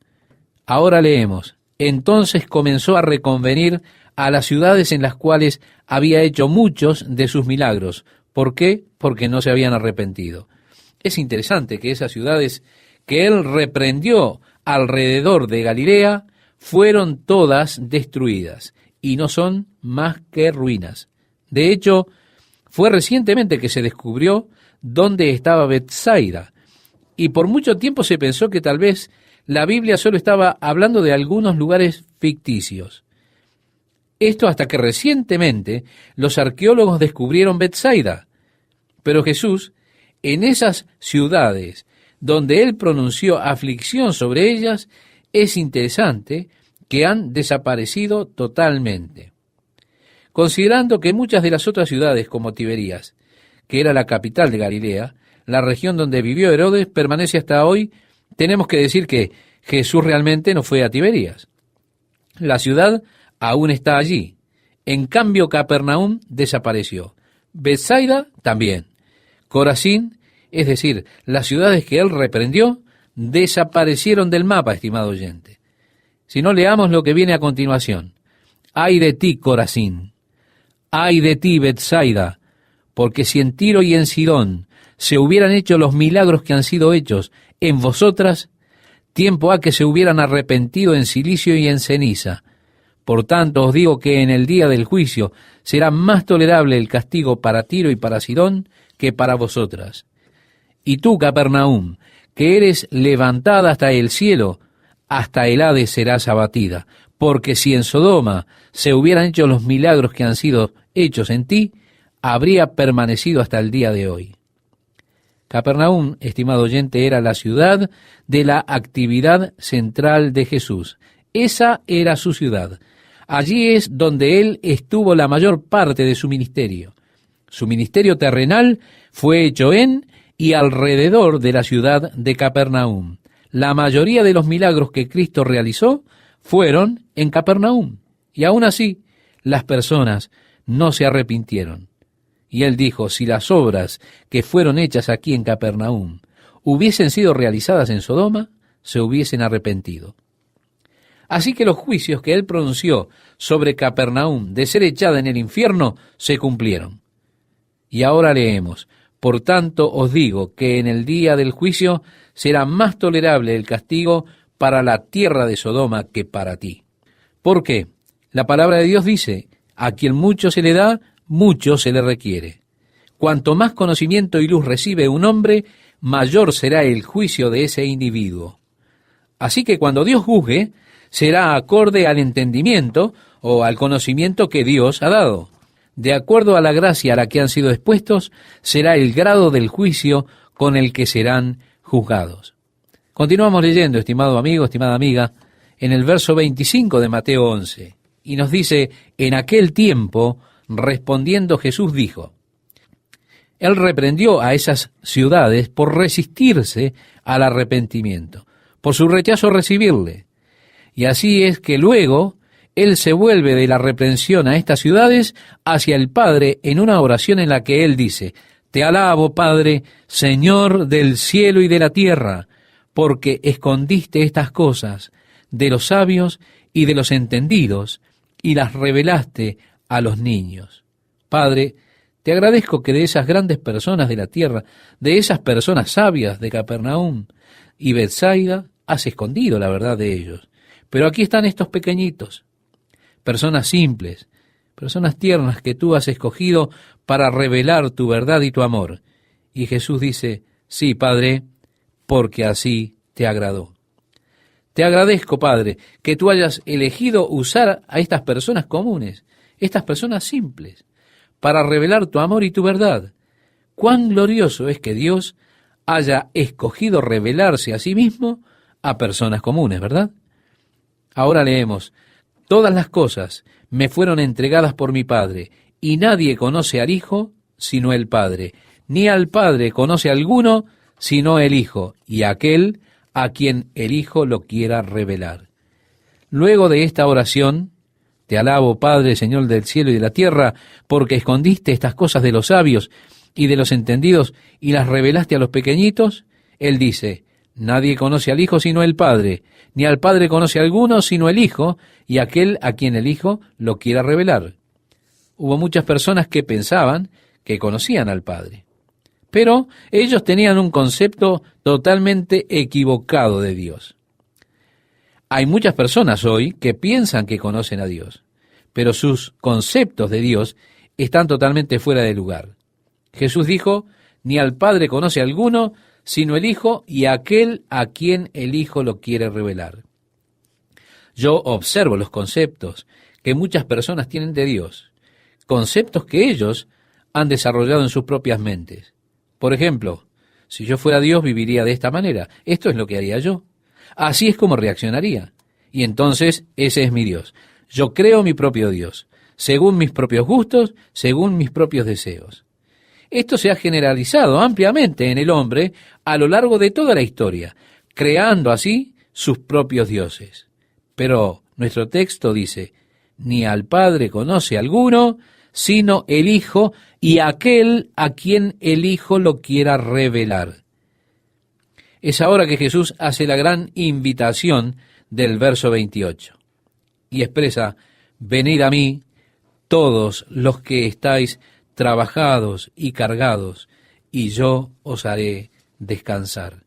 Ahora leemos, entonces comenzó a reconvenir a las ciudades en las cuales había hecho muchos de sus milagros. ¿Por qué? Porque no se habían arrepentido. Es interesante que esas ciudades que él reprendió alrededor de Galilea fueron todas destruidas y no son más que ruinas. De hecho, fue recientemente que se descubrió dónde estaba Betsaida, y por mucho tiempo se pensó que tal vez la Biblia solo estaba hablando de algunos lugares ficticios. Esto hasta que recientemente los arqueólogos descubrieron Betsaida. Pero Jesús, en esas ciudades donde él pronunció aflicción sobre ellas, es interesante que han desaparecido totalmente. Considerando que muchas de las otras ciudades, como Tiberías, que era la capital de Galilea, la región donde vivió Herodes, permanece hasta hoy, tenemos que decir que Jesús realmente no fue a Tiberías. La ciudad aún está allí. En cambio, Capernaum desapareció. Betsaida también. Corazín, es decir, las ciudades que él reprendió, desaparecieron del mapa, estimado oyente. Si no, leamos lo que viene a continuación. Ay de ti, Corazín. Ay de ti, Betsaida, porque si en Tiro y en Sidón se hubieran hecho los milagros que han sido hechos en vosotras, tiempo ha que se hubieran arrepentido en cilicio y en ceniza. Por tanto, os digo que en el día del juicio será más tolerable el castigo para Tiro y para Sidón que para vosotras. Y tú, Capernaum, que eres levantada hasta el cielo, hasta el Hades serás abatida, porque si en Sodoma se hubieran hecho los milagros que han sido hechos en ti, habría permanecido hasta el día de hoy. Capernaum, estimado oyente, era la ciudad de la actividad central de Jesús. Esa era su ciudad. Allí es donde él estuvo la mayor parte de su ministerio. Su ministerio terrenal fue hecho en y alrededor de la ciudad de Capernaum. La mayoría de los milagros que Cristo realizó fueron en Capernaum, y aún así las personas no se arrepintieron. Y él dijo, si las obras que fueron hechas aquí en Capernaum hubiesen sido realizadas en Sodoma, se hubiesen arrepentido. Así que los juicios que él pronunció sobre Capernaum de ser echada en el infierno se cumplieron. Y ahora leemos, por tanto os digo que en el día del juicio será más tolerable el castigo para la tierra de Sodoma que para ti. ¿Por qué? La palabra de Dios dice, a quien mucho se le da, mucho se le requiere. Cuanto más conocimiento y luz recibe un hombre, mayor será el juicio de ese individuo. Así que cuando Dios juzgue, será acorde al entendimiento o al conocimiento que Dios ha dado. De acuerdo a la gracia a la que han sido expuestos, será el grado del juicio con el que serán juzgados. Continuamos leyendo, estimado amigo, estimada amiga, en el verso 25 de Mateo 11, y nos dice, en aquel tiempo, respondiendo Jesús dijo, Él reprendió a esas ciudades por resistirse al arrepentimiento, por su rechazo a recibirle. Y así es que luego Él se vuelve de la reprensión a estas ciudades hacia el Padre en una oración en la que Él dice, Te alabo, Padre, Señor del cielo y de la tierra, porque escondiste estas cosas de los sabios y de los entendidos y las revelaste a los niños. Padre, te agradezco que de esas grandes personas de la tierra, de esas personas sabias de Capernaum y Betsaida, has escondido la verdad de ellos. Pero aquí están estos pequeñitos, personas simples, personas tiernas que tú has escogido para revelar tu verdad y tu amor. Y Jesús dice, sí, Padre, porque así te agradó. Te agradezco, Padre, que tú hayas elegido usar a estas personas comunes, estas personas simples, para revelar tu amor y tu verdad. Cuán glorioso es que Dios haya escogido revelarse a sí mismo a personas comunes, ¿verdad? Ahora leemos, todas las cosas me fueron entregadas por mi Padre, y nadie conoce al Hijo sino el Padre, ni al Padre conoce alguno sino el Hijo, y aquel a quien el Hijo lo quiera revelar. Luego de esta oración, te alabo, Padre, Señor del cielo y de la tierra, porque escondiste estas cosas de los sabios y de los entendidos y las revelaste a los pequeñitos, él dice, nadie conoce al Hijo sino el Padre, ni al Padre conoce a alguno sino el Hijo, y aquel a quien el Hijo lo quiera revelar. Hubo muchas personas que pensaban que conocían al Padre, pero ellos tenían un concepto totalmente equivocado de Dios. Hay muchas personas hoy que piensan que conocen a Dios, pero sus conceptos de Dios están totalmente fuera de lugar. Jesús dijo, ni al Padre conoce alguno, sino el Hijo y aquel a quien el Hijo lo quiere revelar. Yo observo los conceptos que muchas personas tienen de Dios, conceptos que ellos han desarrollado en sus propias mentes. Por ejemplo, si yo fuera Dios viviría de esta manera, esto es lo que haría yo. Así es como reaccionaría. Y entonces ese es mi Dios. Yo creo mi propio Dios, según mis propios gustos, según mis propios deseos. Esto se ha generalizado ampliamente en el hombre a lo largo de toda la historia, creando así sus propios dioses. Pero nuestro texto dice, ni al Padre conoce alguno, sino el Hijo y aquel a quien el Hijo lo quiera revelar. Es ahora que Jesús hace la gran invitación del verso 28 y expresa, venid a mí todos los que estáis trabajados y cargados, y yo os haré descansar.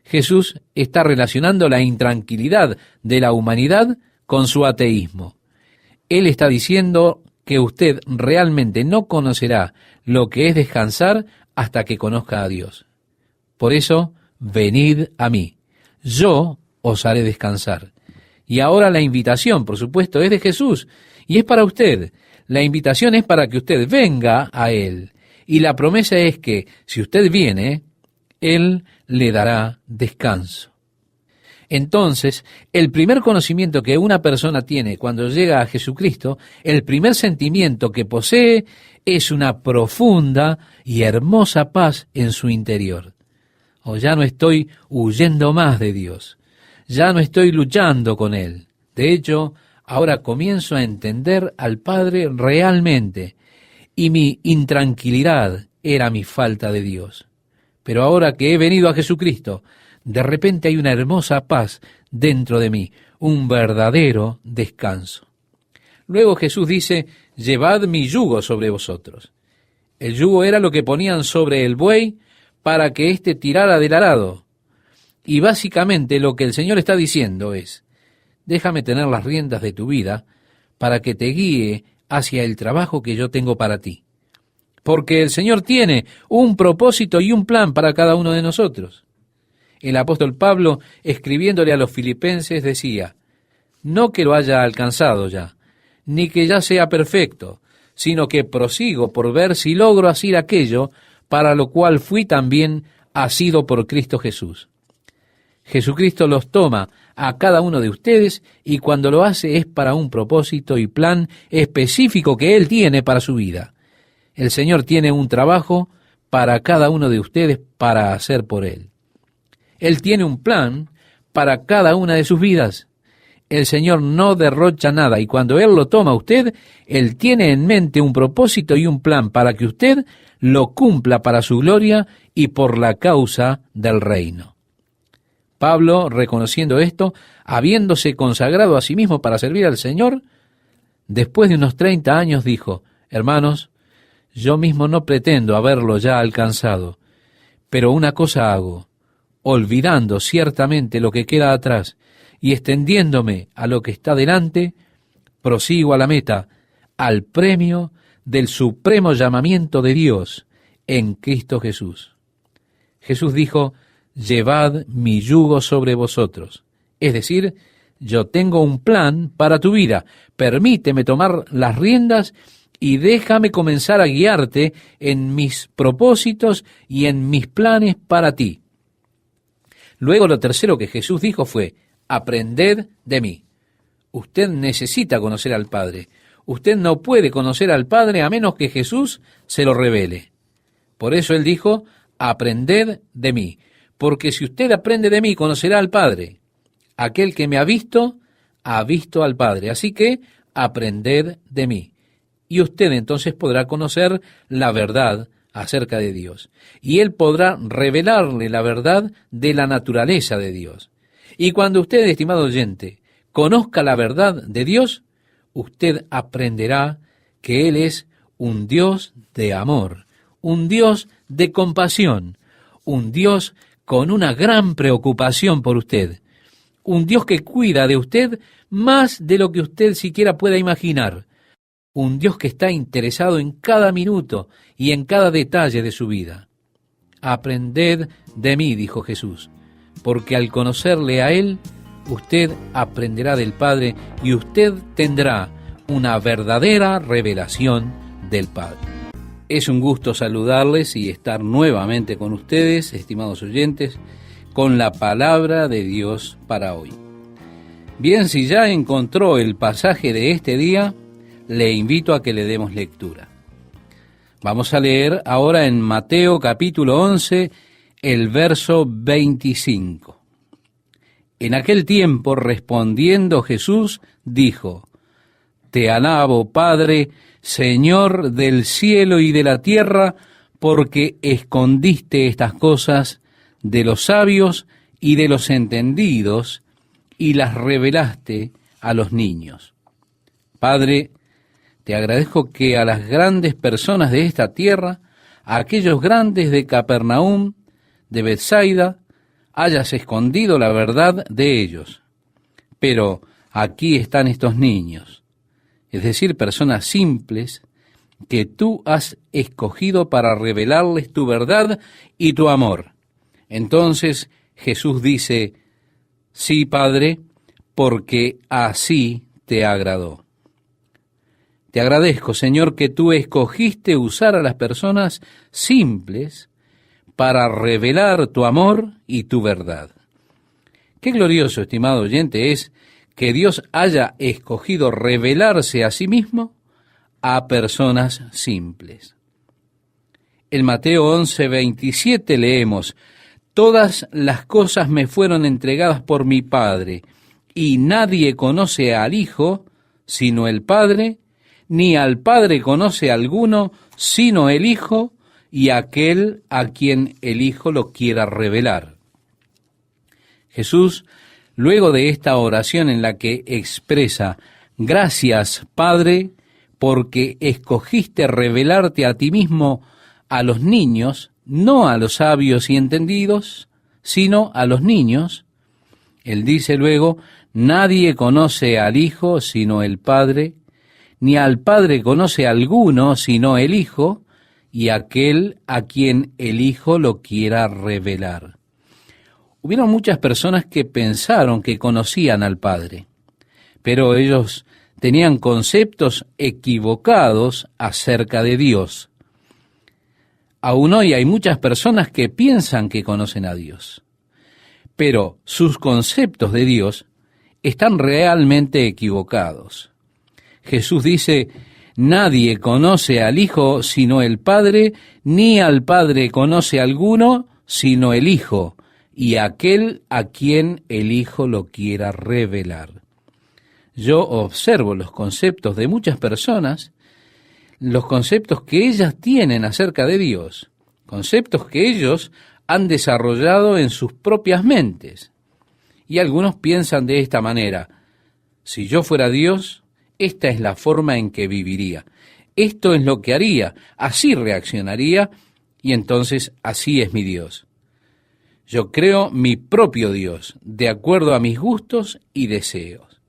Jesús está relacionando la intranquilidad de la humanidad con su ateísmo. Él está diciendo que usted realmente no conocerá lo que es descansar hasta que conozca a Dios. Por eso, venid a mí, yo os haré descansar. Y ahora la invitación, por supuesto, es de Jesús, y es para usted. La invitación es para que usted venga a Él. Y la promesa es que, si usted viene, Él le dará descanso. Entonces, el primer conocimiento que una persona tiene cuando llega a Jesucristo, el primer sentimiento que posee es una profunda y hermosa paz en su interior. Ya no estoy huyendo más de Dios, ya no estoy luchando con Él, De hecho, ahora comienzo a entender al Padre realmente, y mi intranquilidad era mi falta de Dios. Pero ahora que he venido a Jesucristo, de repente hay una hermosa paz dentro de mí, un verdadero descanso. Luego Jesús dice, llevad mi yugo sobre vosotros. El yugo era lo que ponían sobre el buey para que éste tirara del arado. Y básicamente lo que el Señor está diciendo es, déjame tener las riendas de tu vida para que te guíe hacia el trabajo que yo tengo para ti. Porque el Señor tiene un propósito y un plan para cada uno de nosotros. El apóstol Pablo, escribiéndole a los filipenses, decía, no que lo haya alcanzado ya, ni que ya sea perfecto, sino que prosigo por ver si logro hacer aquello para lo cual fui también asido por Cristo Jesús. Jesucristo los toma a cada uno de ustedes y cuando lo hace es para un propósito y plan específico que Él tiene para su vida. El Señor tiene un trabajo para cada uno de ustedes para hacer por Él. Él tiene un plan para cada una de sus vidas. El Señor no derrocha nada y cuando Él lo toma a usted, Él tiene en mente un propósito y un plan para que usted lo cumpla para su gloria y por la causa del reino. Pablo, reconociendo esto, habiéndose consagrado a sí mismo para servir al Señor, después de unos 30 años dijo, hermanos, yo mismo no pretendo haberlo ya alcanzado, pero una cosa hago, olvidando ciertamente lo que queda atrás y extendiéndome a lo que está delante, prosigo a la meta, al premio del supremo llamamiento de Dios en Cristo Jesús. Jesús dijo, llevad mi yugo sobre vosotros. Es decir, yo tengo un plan para tu vida. Permíteme tomar las riendas y déjame comenzar a guiarte en mis propósitos y en mis planes para ti. Luego lo tercero que Jesús dijo fue, aprended de mí. Usted necesita conocer al Padre. Usted no puede conocer al Padre a menos que Jesús se lo revele. Por eso Él dijo, aprended de mí. Porque si usted aprende de mí, conocerá al Padre. Aquel que me ha visto al Padre. Así que, aprended de mí. Y usted entonces podrá conocer la verdad acerca de Dios. Y Él podrá revelarle la verdad de la naturaleza de Dios. Y cuando usted, estimado oyente, conozca la verdad de Dios, usted aprenderá que Él es un Dios de amor, un Dios de compasión, un Dios con una gran preocupación por usted, un Dios que cuida de usted más de lo que usted siquiera pueda imaginar, un Dios que está interesado en cada minuto y en cada detalle de su vida. Aprended de mí, dijo Jesús, porque al conocerle a Él, usted aprenderá del Padre y usted tendrá una verdadera revelación del Padre. Es un gusto saludarles y estar nuevamente con ustedes, estimados oyentes, con la palabra de Dios para hoy. Bien, si ya encontró el pasaje de este día, le invito a que le demos lectura. Vamos a leer ahora en Mateo capítulo 11, el verso 25. En aquel tiempo, respondiendo Jesús, dijo, Te alabo, Padre, Señor del cielo y de la tierra, porque escondiste estas cosas de los sabios y de los entendidos, y las revelaste a los niños. Padre, te agradezco que a las grandes personas de esta tierra, a aquellos grandes de Capernaum, de Betsaida, hayas escondido la verdad de ellos. Pero aquí están estos niños, es decir, personas simples, que tú has escogido para revelarles tu verdad y tu amor. Entonces Jesús dice, sí, Padre, porque así te agradó. Te agradezco, Señor, que tú escogiste usar a las personas simples para revelar tu amor y tu verdad. Qué glorioso, estimado oyente, es que Dios haya escogido revelarse a sí mismo a personas simples. En Mateo 11:27 leemos, Todas las cosas me fueron entregadas por mi Padre, y nadie conoce al Hijo sino el Padre, ni al Padre conoce alguno sino el Hijo y aquel a quien el Hijo lo quiera revelar. Jesús, luego de esta oración en la que expresa: gracias, Padre, porque escogiste revelarte a ti mismo a los niños, no a los sabios y entendidos, sino a los niños. Él dice luego: nadie conoce al Hijo sino el Padre, ni al Padre conoce alguno sino el Hijo, y aquel a quien el Hijo lo quiera revelar. Hubieron muchas personas que pensaron que conocían al Padre, pero ellos tenían conceptos equivocados acerca de Dios. Aún hoy hay muchas personas que piensan que conocen a Dios, pero sus conceptos de Dios están realmente equivocados. Jesús dice: nadie conoce al Hijo sino el Padre, ni al Padre conoce alguno sino el Hijo, y aquel a quien el Hijo lo quiera revelar. Yo observo los conceptos de muchas personas, los conceptos que ellas tienen acerca de Dios, conceptos que ellos han desarrollado en sus propias mentes. Y algunos piensan de esta manera: si yo fuera Dios, esta es la forma en que viviría, esto es lo que haría, así reaccionaría, y entonces así es mi Dios. Yo creo mi propio Dios, de acuerdo a mis gustos y deseos.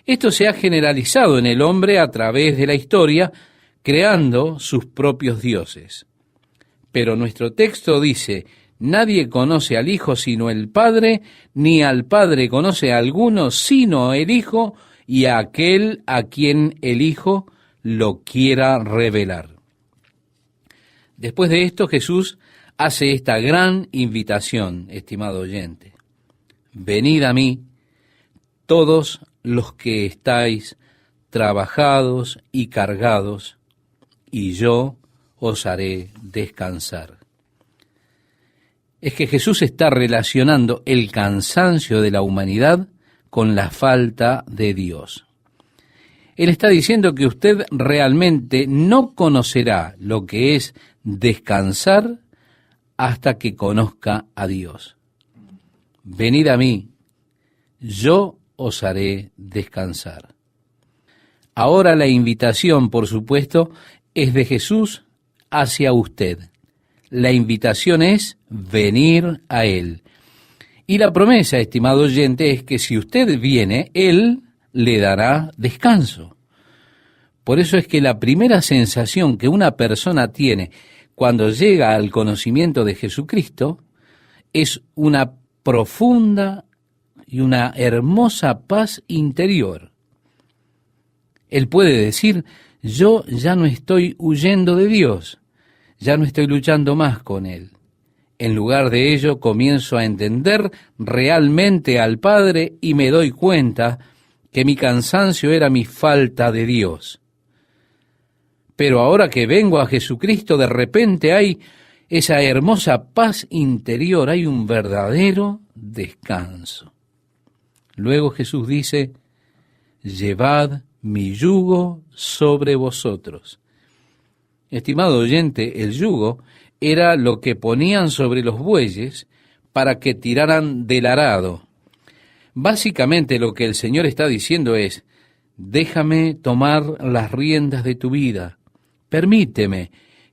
Esto se ha generalizado en el hombre a través de la historia, creando sus propios dioses. Pero nuestro texto dice: nadie conoce al Hijo sino el Padre, ni al Padre conoce a alguno sino el Hijo, y a aquel a quien el Hijo lo quiera revelar. Después de esto, Jesús hace esta gran invitación, estimado oyente: venid a mí, todos los que estáis trabajados y cargados, y yo os haré descansar. Es que Jesús está relacionando el cansancio de la humanidad con la falta de Dios. Él está diciendo que usted realmente no conocerá lo que es descansar hasta que conozca a Dios. Venid a mí, yo os haré descansar. Ahora la invitación, por supuesto, es de Jesús hacia usted. La invitación es venir a Él. Y la promesa, estimado oyente, es que si usted viene, Él le dará descanso. Por eso es que la primera sensación que una persona tiene cuando llega al conocimiento de Jesucristo es una profunda y una hermosa paz interior. Él puede decir: yo ya no estoy huyendo de Dios, ya no estoy luchando más con Él. En lugar de ello, comienzo a entender realmente al Padre y me doy cuenta que mi cansancio era mi falta de Dios. Pero ahora que vengo a Jesucristo, de repente hay esa hermosa paz interior, hay un verdadero descanso. Luego Jesús dice: llevad mi yugo sobre vosotros. Estimado oyente, el yugo era lo que ponían sobre los bueyes para que tiraran del arado. Básicamente lo que el Señor está diciendo es: déjame tomar las riendas de tu vida, permíteme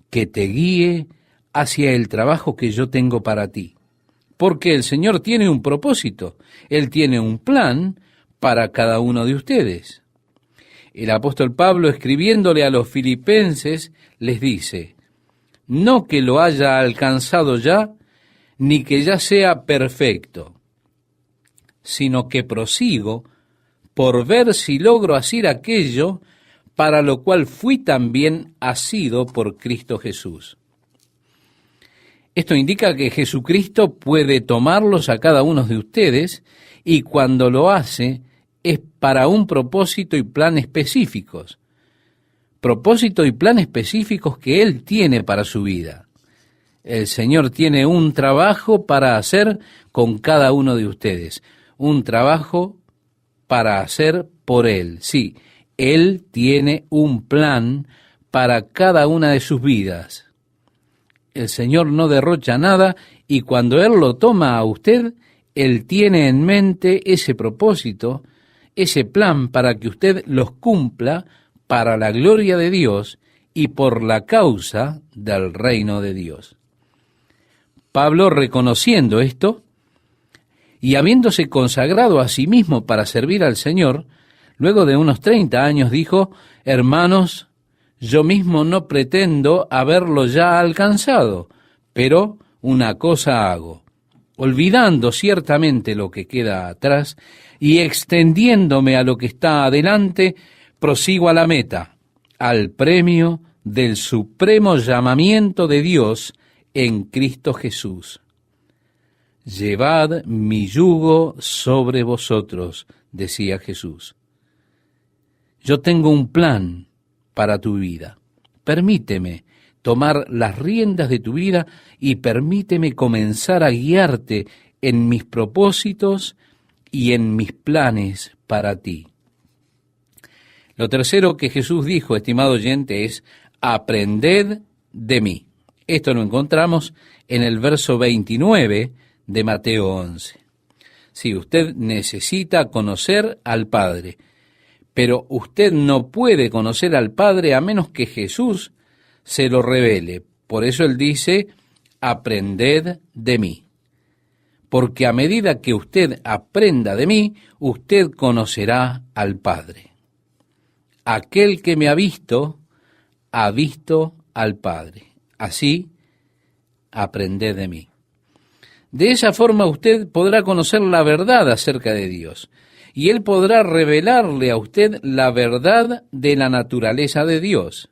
que te guíe hacia el trabajo que yo tengo para ti. Porque el Señor tiene un propósito, Él tiene un plan para cada uno de ustedes. El apóstol Pablo, escribiéndole a los filipenses, les dice: no que lo haya alcanzado ya, ni que ya sea perfecto, sino que prosigo por ver si logro hacer aquello para lo cual fui también asido por Cristo Jesús. Esto indica que Jesucristo puede tomarlos a cada uno de ustedes, y cuando lo hace es para un propósito y plan específicos. Propósito y plan específicos que Él tiene para su vida. El Señor tiene un trabajo para hacer con cada uno de ustedes, un trabajo para hacer por Él. Sí, Él tiene un plan para cada una de sus vidas. El Señor no derrocha nada y cuando Él lo toma a usted, Él tiene en mente ese propósito, ese plan para que usted los cumpla para la gloria de Dios y por la causa del reino de Dios. Pablo, reconociendo esto y habiéndose consagrado a sí mismo para servir al Señor, luego de unos 30 años dijo: hermanos, yo mismo no pretendo haberlo ya alcanzado, pero una cosa hago, olvidando ciertamente lo que queda atrás y extendiéndome a lo que está adelante, prosigo a la meta, al premio del supremo llamamiento de Dios en Cristo Jesús. Llevad mi yugo sobre vosotros, decía Jesús. Yo tengo un plan para tu vida. Permíteme tomar las riendas de tu vida y permíteme comenzar a guiarte en mis propósitos y en mis planes para ti. Lo tercero que Jesús dijo, estimado oyente, es: aprended de mí. Esto lo encontramos en el verso 29 de Mateo 11. Sí, usted necesita conocer al Padre, pero usted no puede conocer al Padre a menos que Jesús se lo revele. Por eso Él dice: aprended de mí. Porque a medida que usted aprenda de mí, usted conocerá al Padre. Aquel que me ha visto al Padre. Así, aprended de mí. De esa forma usted podrá conocer la verdad acerca de Dios, y Él podrá revelarle a usted la verdad de la naturaleza de Dios.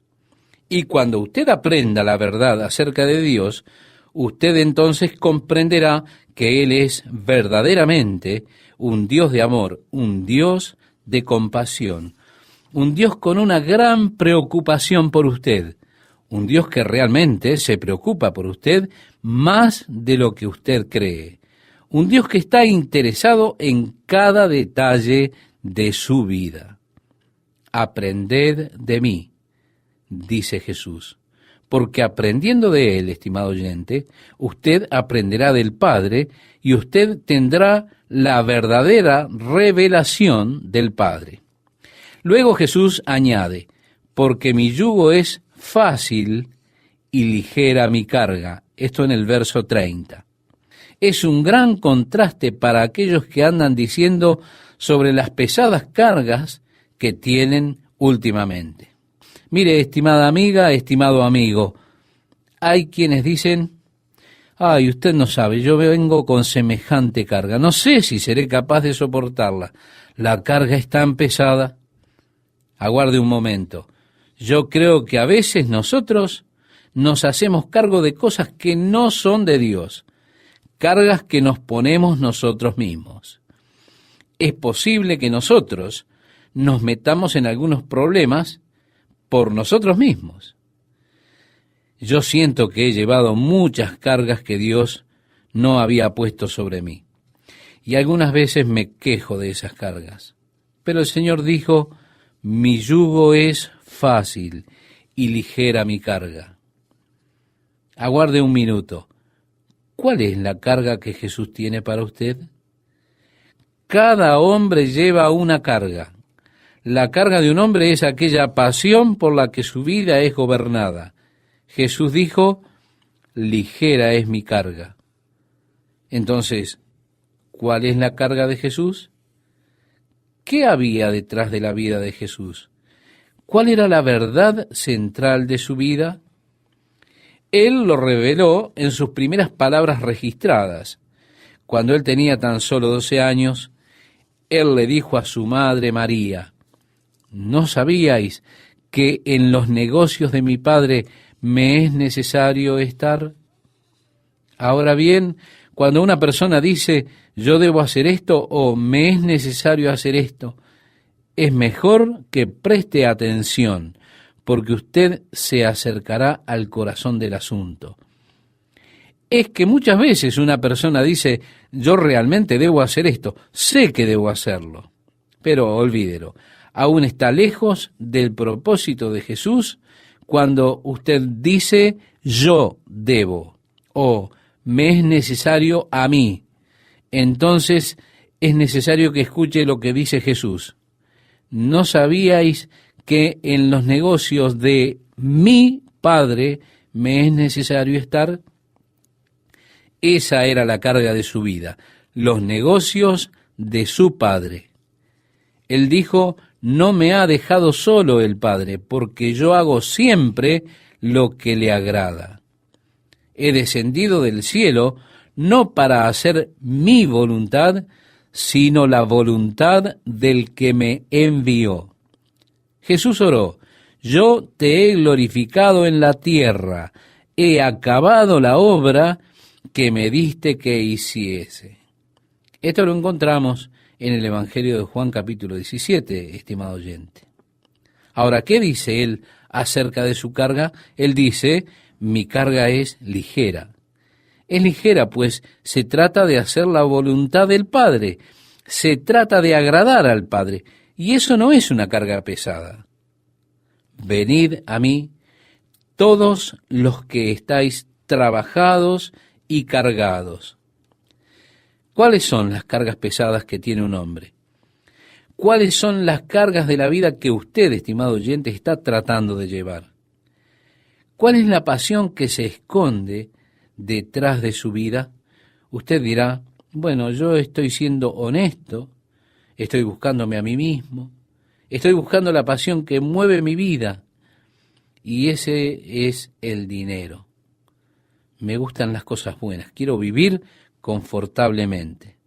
Y cuando usted aprenda la verdad acerca de Dios, usted entonces comprenderá que Él es verdaderamente un Dios de amor, un Dios de compasión, un Dios con una gran preocupación por usted, un Dios que realmente se preocupa por usted más de lo que usted cree, un Dios que está interesado en cada detalle de su vida. Aprended de mí, dice Jesús, porque aprendiendo de Él, estimado oyente, usted aprenderá del Padre y usted tendrá la verdadera revelación del Padre. Luego Jesús añade: porque mi yugo es fácil y ligera mi carga. Esto en el verso 30. Es un gran contraste para aquellos que andan diciendo sobre las pesadas cargas que tienen últimamente. Mire, estimada amiga, estimado amigo, hay quienes dicen: ay, usted no sabe, yo vengo con semejante carga, no sé si seré capaz de soportarla, la carga es tan pesada. Aguarde un momento, yo creo que a veces nosotros nos hacemos cargo de cosas que no son de Dios, cargas que nos ponemos nosotros mismos. Es posible que nosotros nos metamos en algunos problemas por nosotros mismos. Yo siento que he llevado muchas cargas que Dios no había puesto sobre mí, y algunas veces me quejo de esas cargas. Pero el Señor dijo: mi yugo es fácil y ligera mi carga. Aguarde un minuto. ¿Cuál es la carga que Jesús tiene para usted? Cada hombre lleva una carga. La carga de un hombre es aquella pasión por la que su vida es gobernada. Jesús dijo: ligera es mi carga. Entonces, ¿cuál es la carga de Jesús? ¿Qué había detrás de la vida de Jesús? ¿Cuál era la verdad central de su vida? Él lo reveló en sus primeras palabras registradas. Cuando él tenía tan solo 12 años, él le dijo a su madre María: ¿no sabíais que en los negocios de mi padre me es necesario estar? Ahora bien, cuando una persona dice: yo debo hacer esto o me es necesario hacer esto, es mejor que preste atención, porque usted se acercará al corazón del asunto. Es que muchas veces una persona dice: yo realmente debo hacer esto, sé que debo hacerlo. Pero olvídelo, aún está lejos del propósito de Jesús cuando usted dice yo debo o me es necesario a mí. Entonces es necesario que escuche lo que dice Jesús. ¿No sabíais que en los negocios de mi Padre me es necesario estar? Esa era la carga de su vida, los negocios de su Padre. Él dijo, no me ha dejado solo el Padre, porque yo hago siempre lo que le agrada. He descendido del cielo no para hacer mi voluntad, sino la voluntad del que me envió. Jesús oró, yo te he glorificado en la tierra, he acabado la obra que me diste que hiciese. Esto lo encontramos en el Evangelio de Juan capítulo 17, estimado oyente. Ahora, ¿qué dice él acerca de su carga? Él dice, mi carga es ligera. Es ligera, pues se trata de hacer la voluntad del Padre, se trata de agradar al Padre, y eso no es una carga pesada. Venid a mí, todos los que estáis trabajados y cargados. ¿Cuáles son las cargas pesadas que tiene un hombre? ¿Cuáles son las cargas de la vida que usted, estimado oyente, está tratando de llevar? ¿Cuál es la pasión que se esconde detrás de su vida? Usted dirá, bueno, yo estoy siendo honesto, estoy buscándome a mí mismo, estoy buscando la pasión que mueve mi vida, y ese es el dinero. Me gustan las cosas buenas, quiero vivir confortablemente.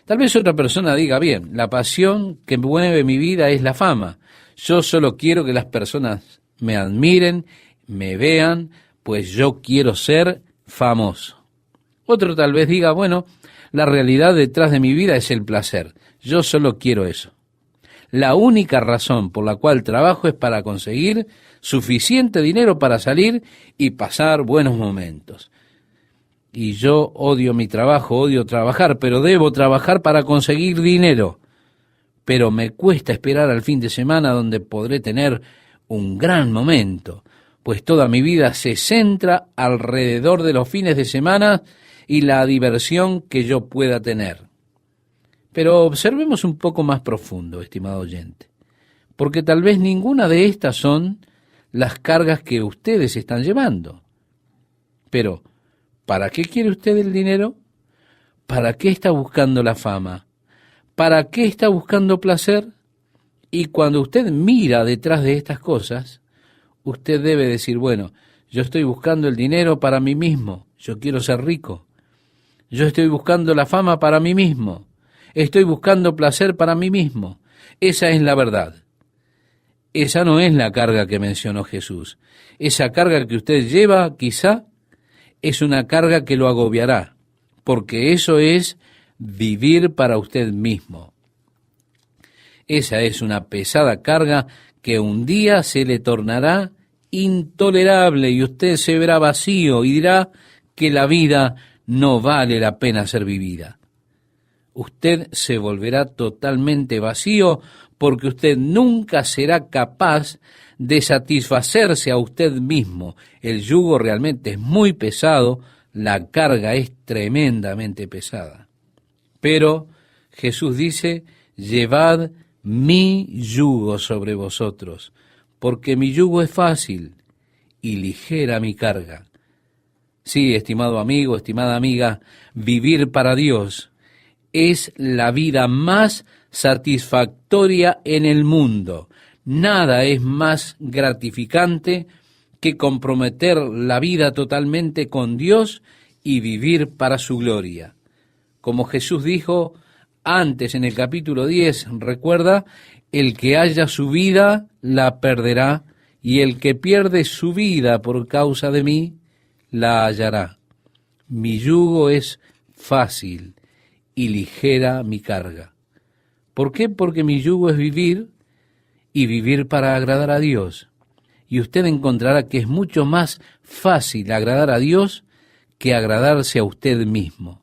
Tal vez otra persona diga, bien, la pasión que mueve mi vida es la fama. Yo solo quiero que las personas me admiren, me vean, pues yo quiero ser famoso. Otro tal vez diga, bueno, la realidad detrás de mi vida es el placer. Yo solo quiero eso. La única razón por la cual trabajo es para conseguir suficiente dinero para salir y pasar buenos momentos. Y yo odio mi trabajo, odio trabajar, pero debo trabajar para conseguir dinero. Pero me cuesta esperar al fin de semana donde podré tener un gran momento, pues toda mi vida se centra alrededor de los fines de semana y la diversión que yo pueda tener. Pero observemos un poco más profundo, estimado oyente, porque tal vez ninguna de estas son las cargas que ustedes están llevando. Pero, ¿para qué quiere usted el dinero? ¿Para qué está buscando la fama? ¿Para qué está buscando placer? Y cuando usted mira detrás de estas cosas, usted debe decir, bueno, yo estoy buscando el dinero para mí mismo, yo quiero ser rico. Yo estoy buscando la fama para mí mismo, estoy buscando placer para mí mismo. Esa es la verdad. Esa no es la carga que mencionó Jesús. Esa carga que usted lleva, quizá, es una carga que lo agobiará, porque eso es vivir para usted mismo. Esa es una pesada carga que un día se le tornará intolerable y usted se verá vacío y dirá que la vida no vale la pena ser vivida. Usted se volverá totalmente vacío porque usted nunca será capaz de satisfacerse a usted mismo. El yugo realmente es muy pesado, la carga es tremendamente pesada. Pero Jesús dice, llevad mi yugo sobre vosotros, porque mi yugo es fácil y ligera mi carga. Sí, estimado amigo, estimada amiga, vivir para Dios es la vida más satisfactoria en el mundo. Nada es más gratificante que comprometer la vida totalmente con Dios y vivir para su gloria. Como Jesús dijo antes en el capítulo 10, recuerda, el que haya su vida la perderá, y el que pierde su vida por causa de mí, la hallará. Mi yugo es fácil y ligera mi carga. ¿Por qué? Porque mi yugo es vivir y vivir para agradar a Dios. Y usted encontrará que es mucho más fácil agradar a Dios que agradarse a usted mismo.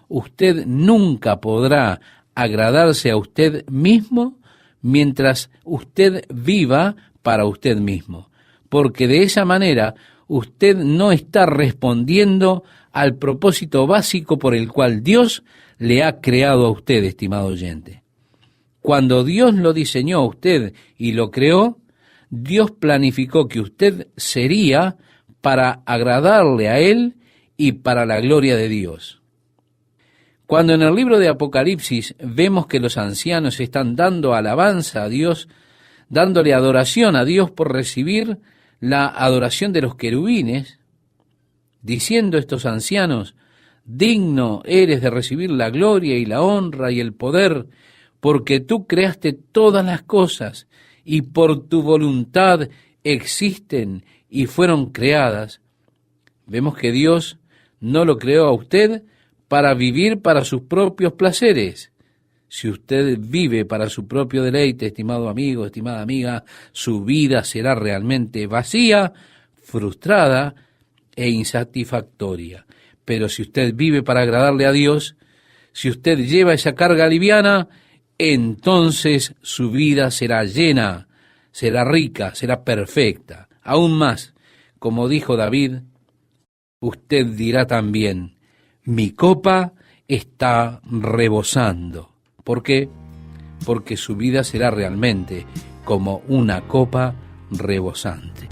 Usted nunca podrá agradarse a usted mismo mientras usted viva para usted mismo, porque de esa manera usted no está respondiendo al propósito básico por el cual Dios le ha creado a usted, estimado oyente. Cuando Dios lo diseñó a usted y lo creó, Dios planificó que usted sería para agradarle a Él y para la gloria de Dios. Cuando en el libro de Apocalipsis vemos que los ancianos están dando alabanza a Dios, dándole adoración a Dios por recibir la adoración de los querubines, diciendo estos ancianos: digno eres de recibir la gloria y la honra y el poder, porque tú creaste todas las cosas y por tu voluntad existen y fueron creadas. Vemos que Dios no lo creó a usted para vivir para sus propios placeres. Si usted vive para su propio deleite, estimado amigo, estimada amiga, su vida será realmente vacía, frustrada e insatisfactoria. Pero si usted vive para agradarle a Dios, si usted lleva esa carga liviana, entonces su vida será llena, será rica, será perfecta. Aún más, como dijo David, usted dirá también: mi copa está rebosando. ¿Por qué? Porque su vida será realmente como una copa rebosante.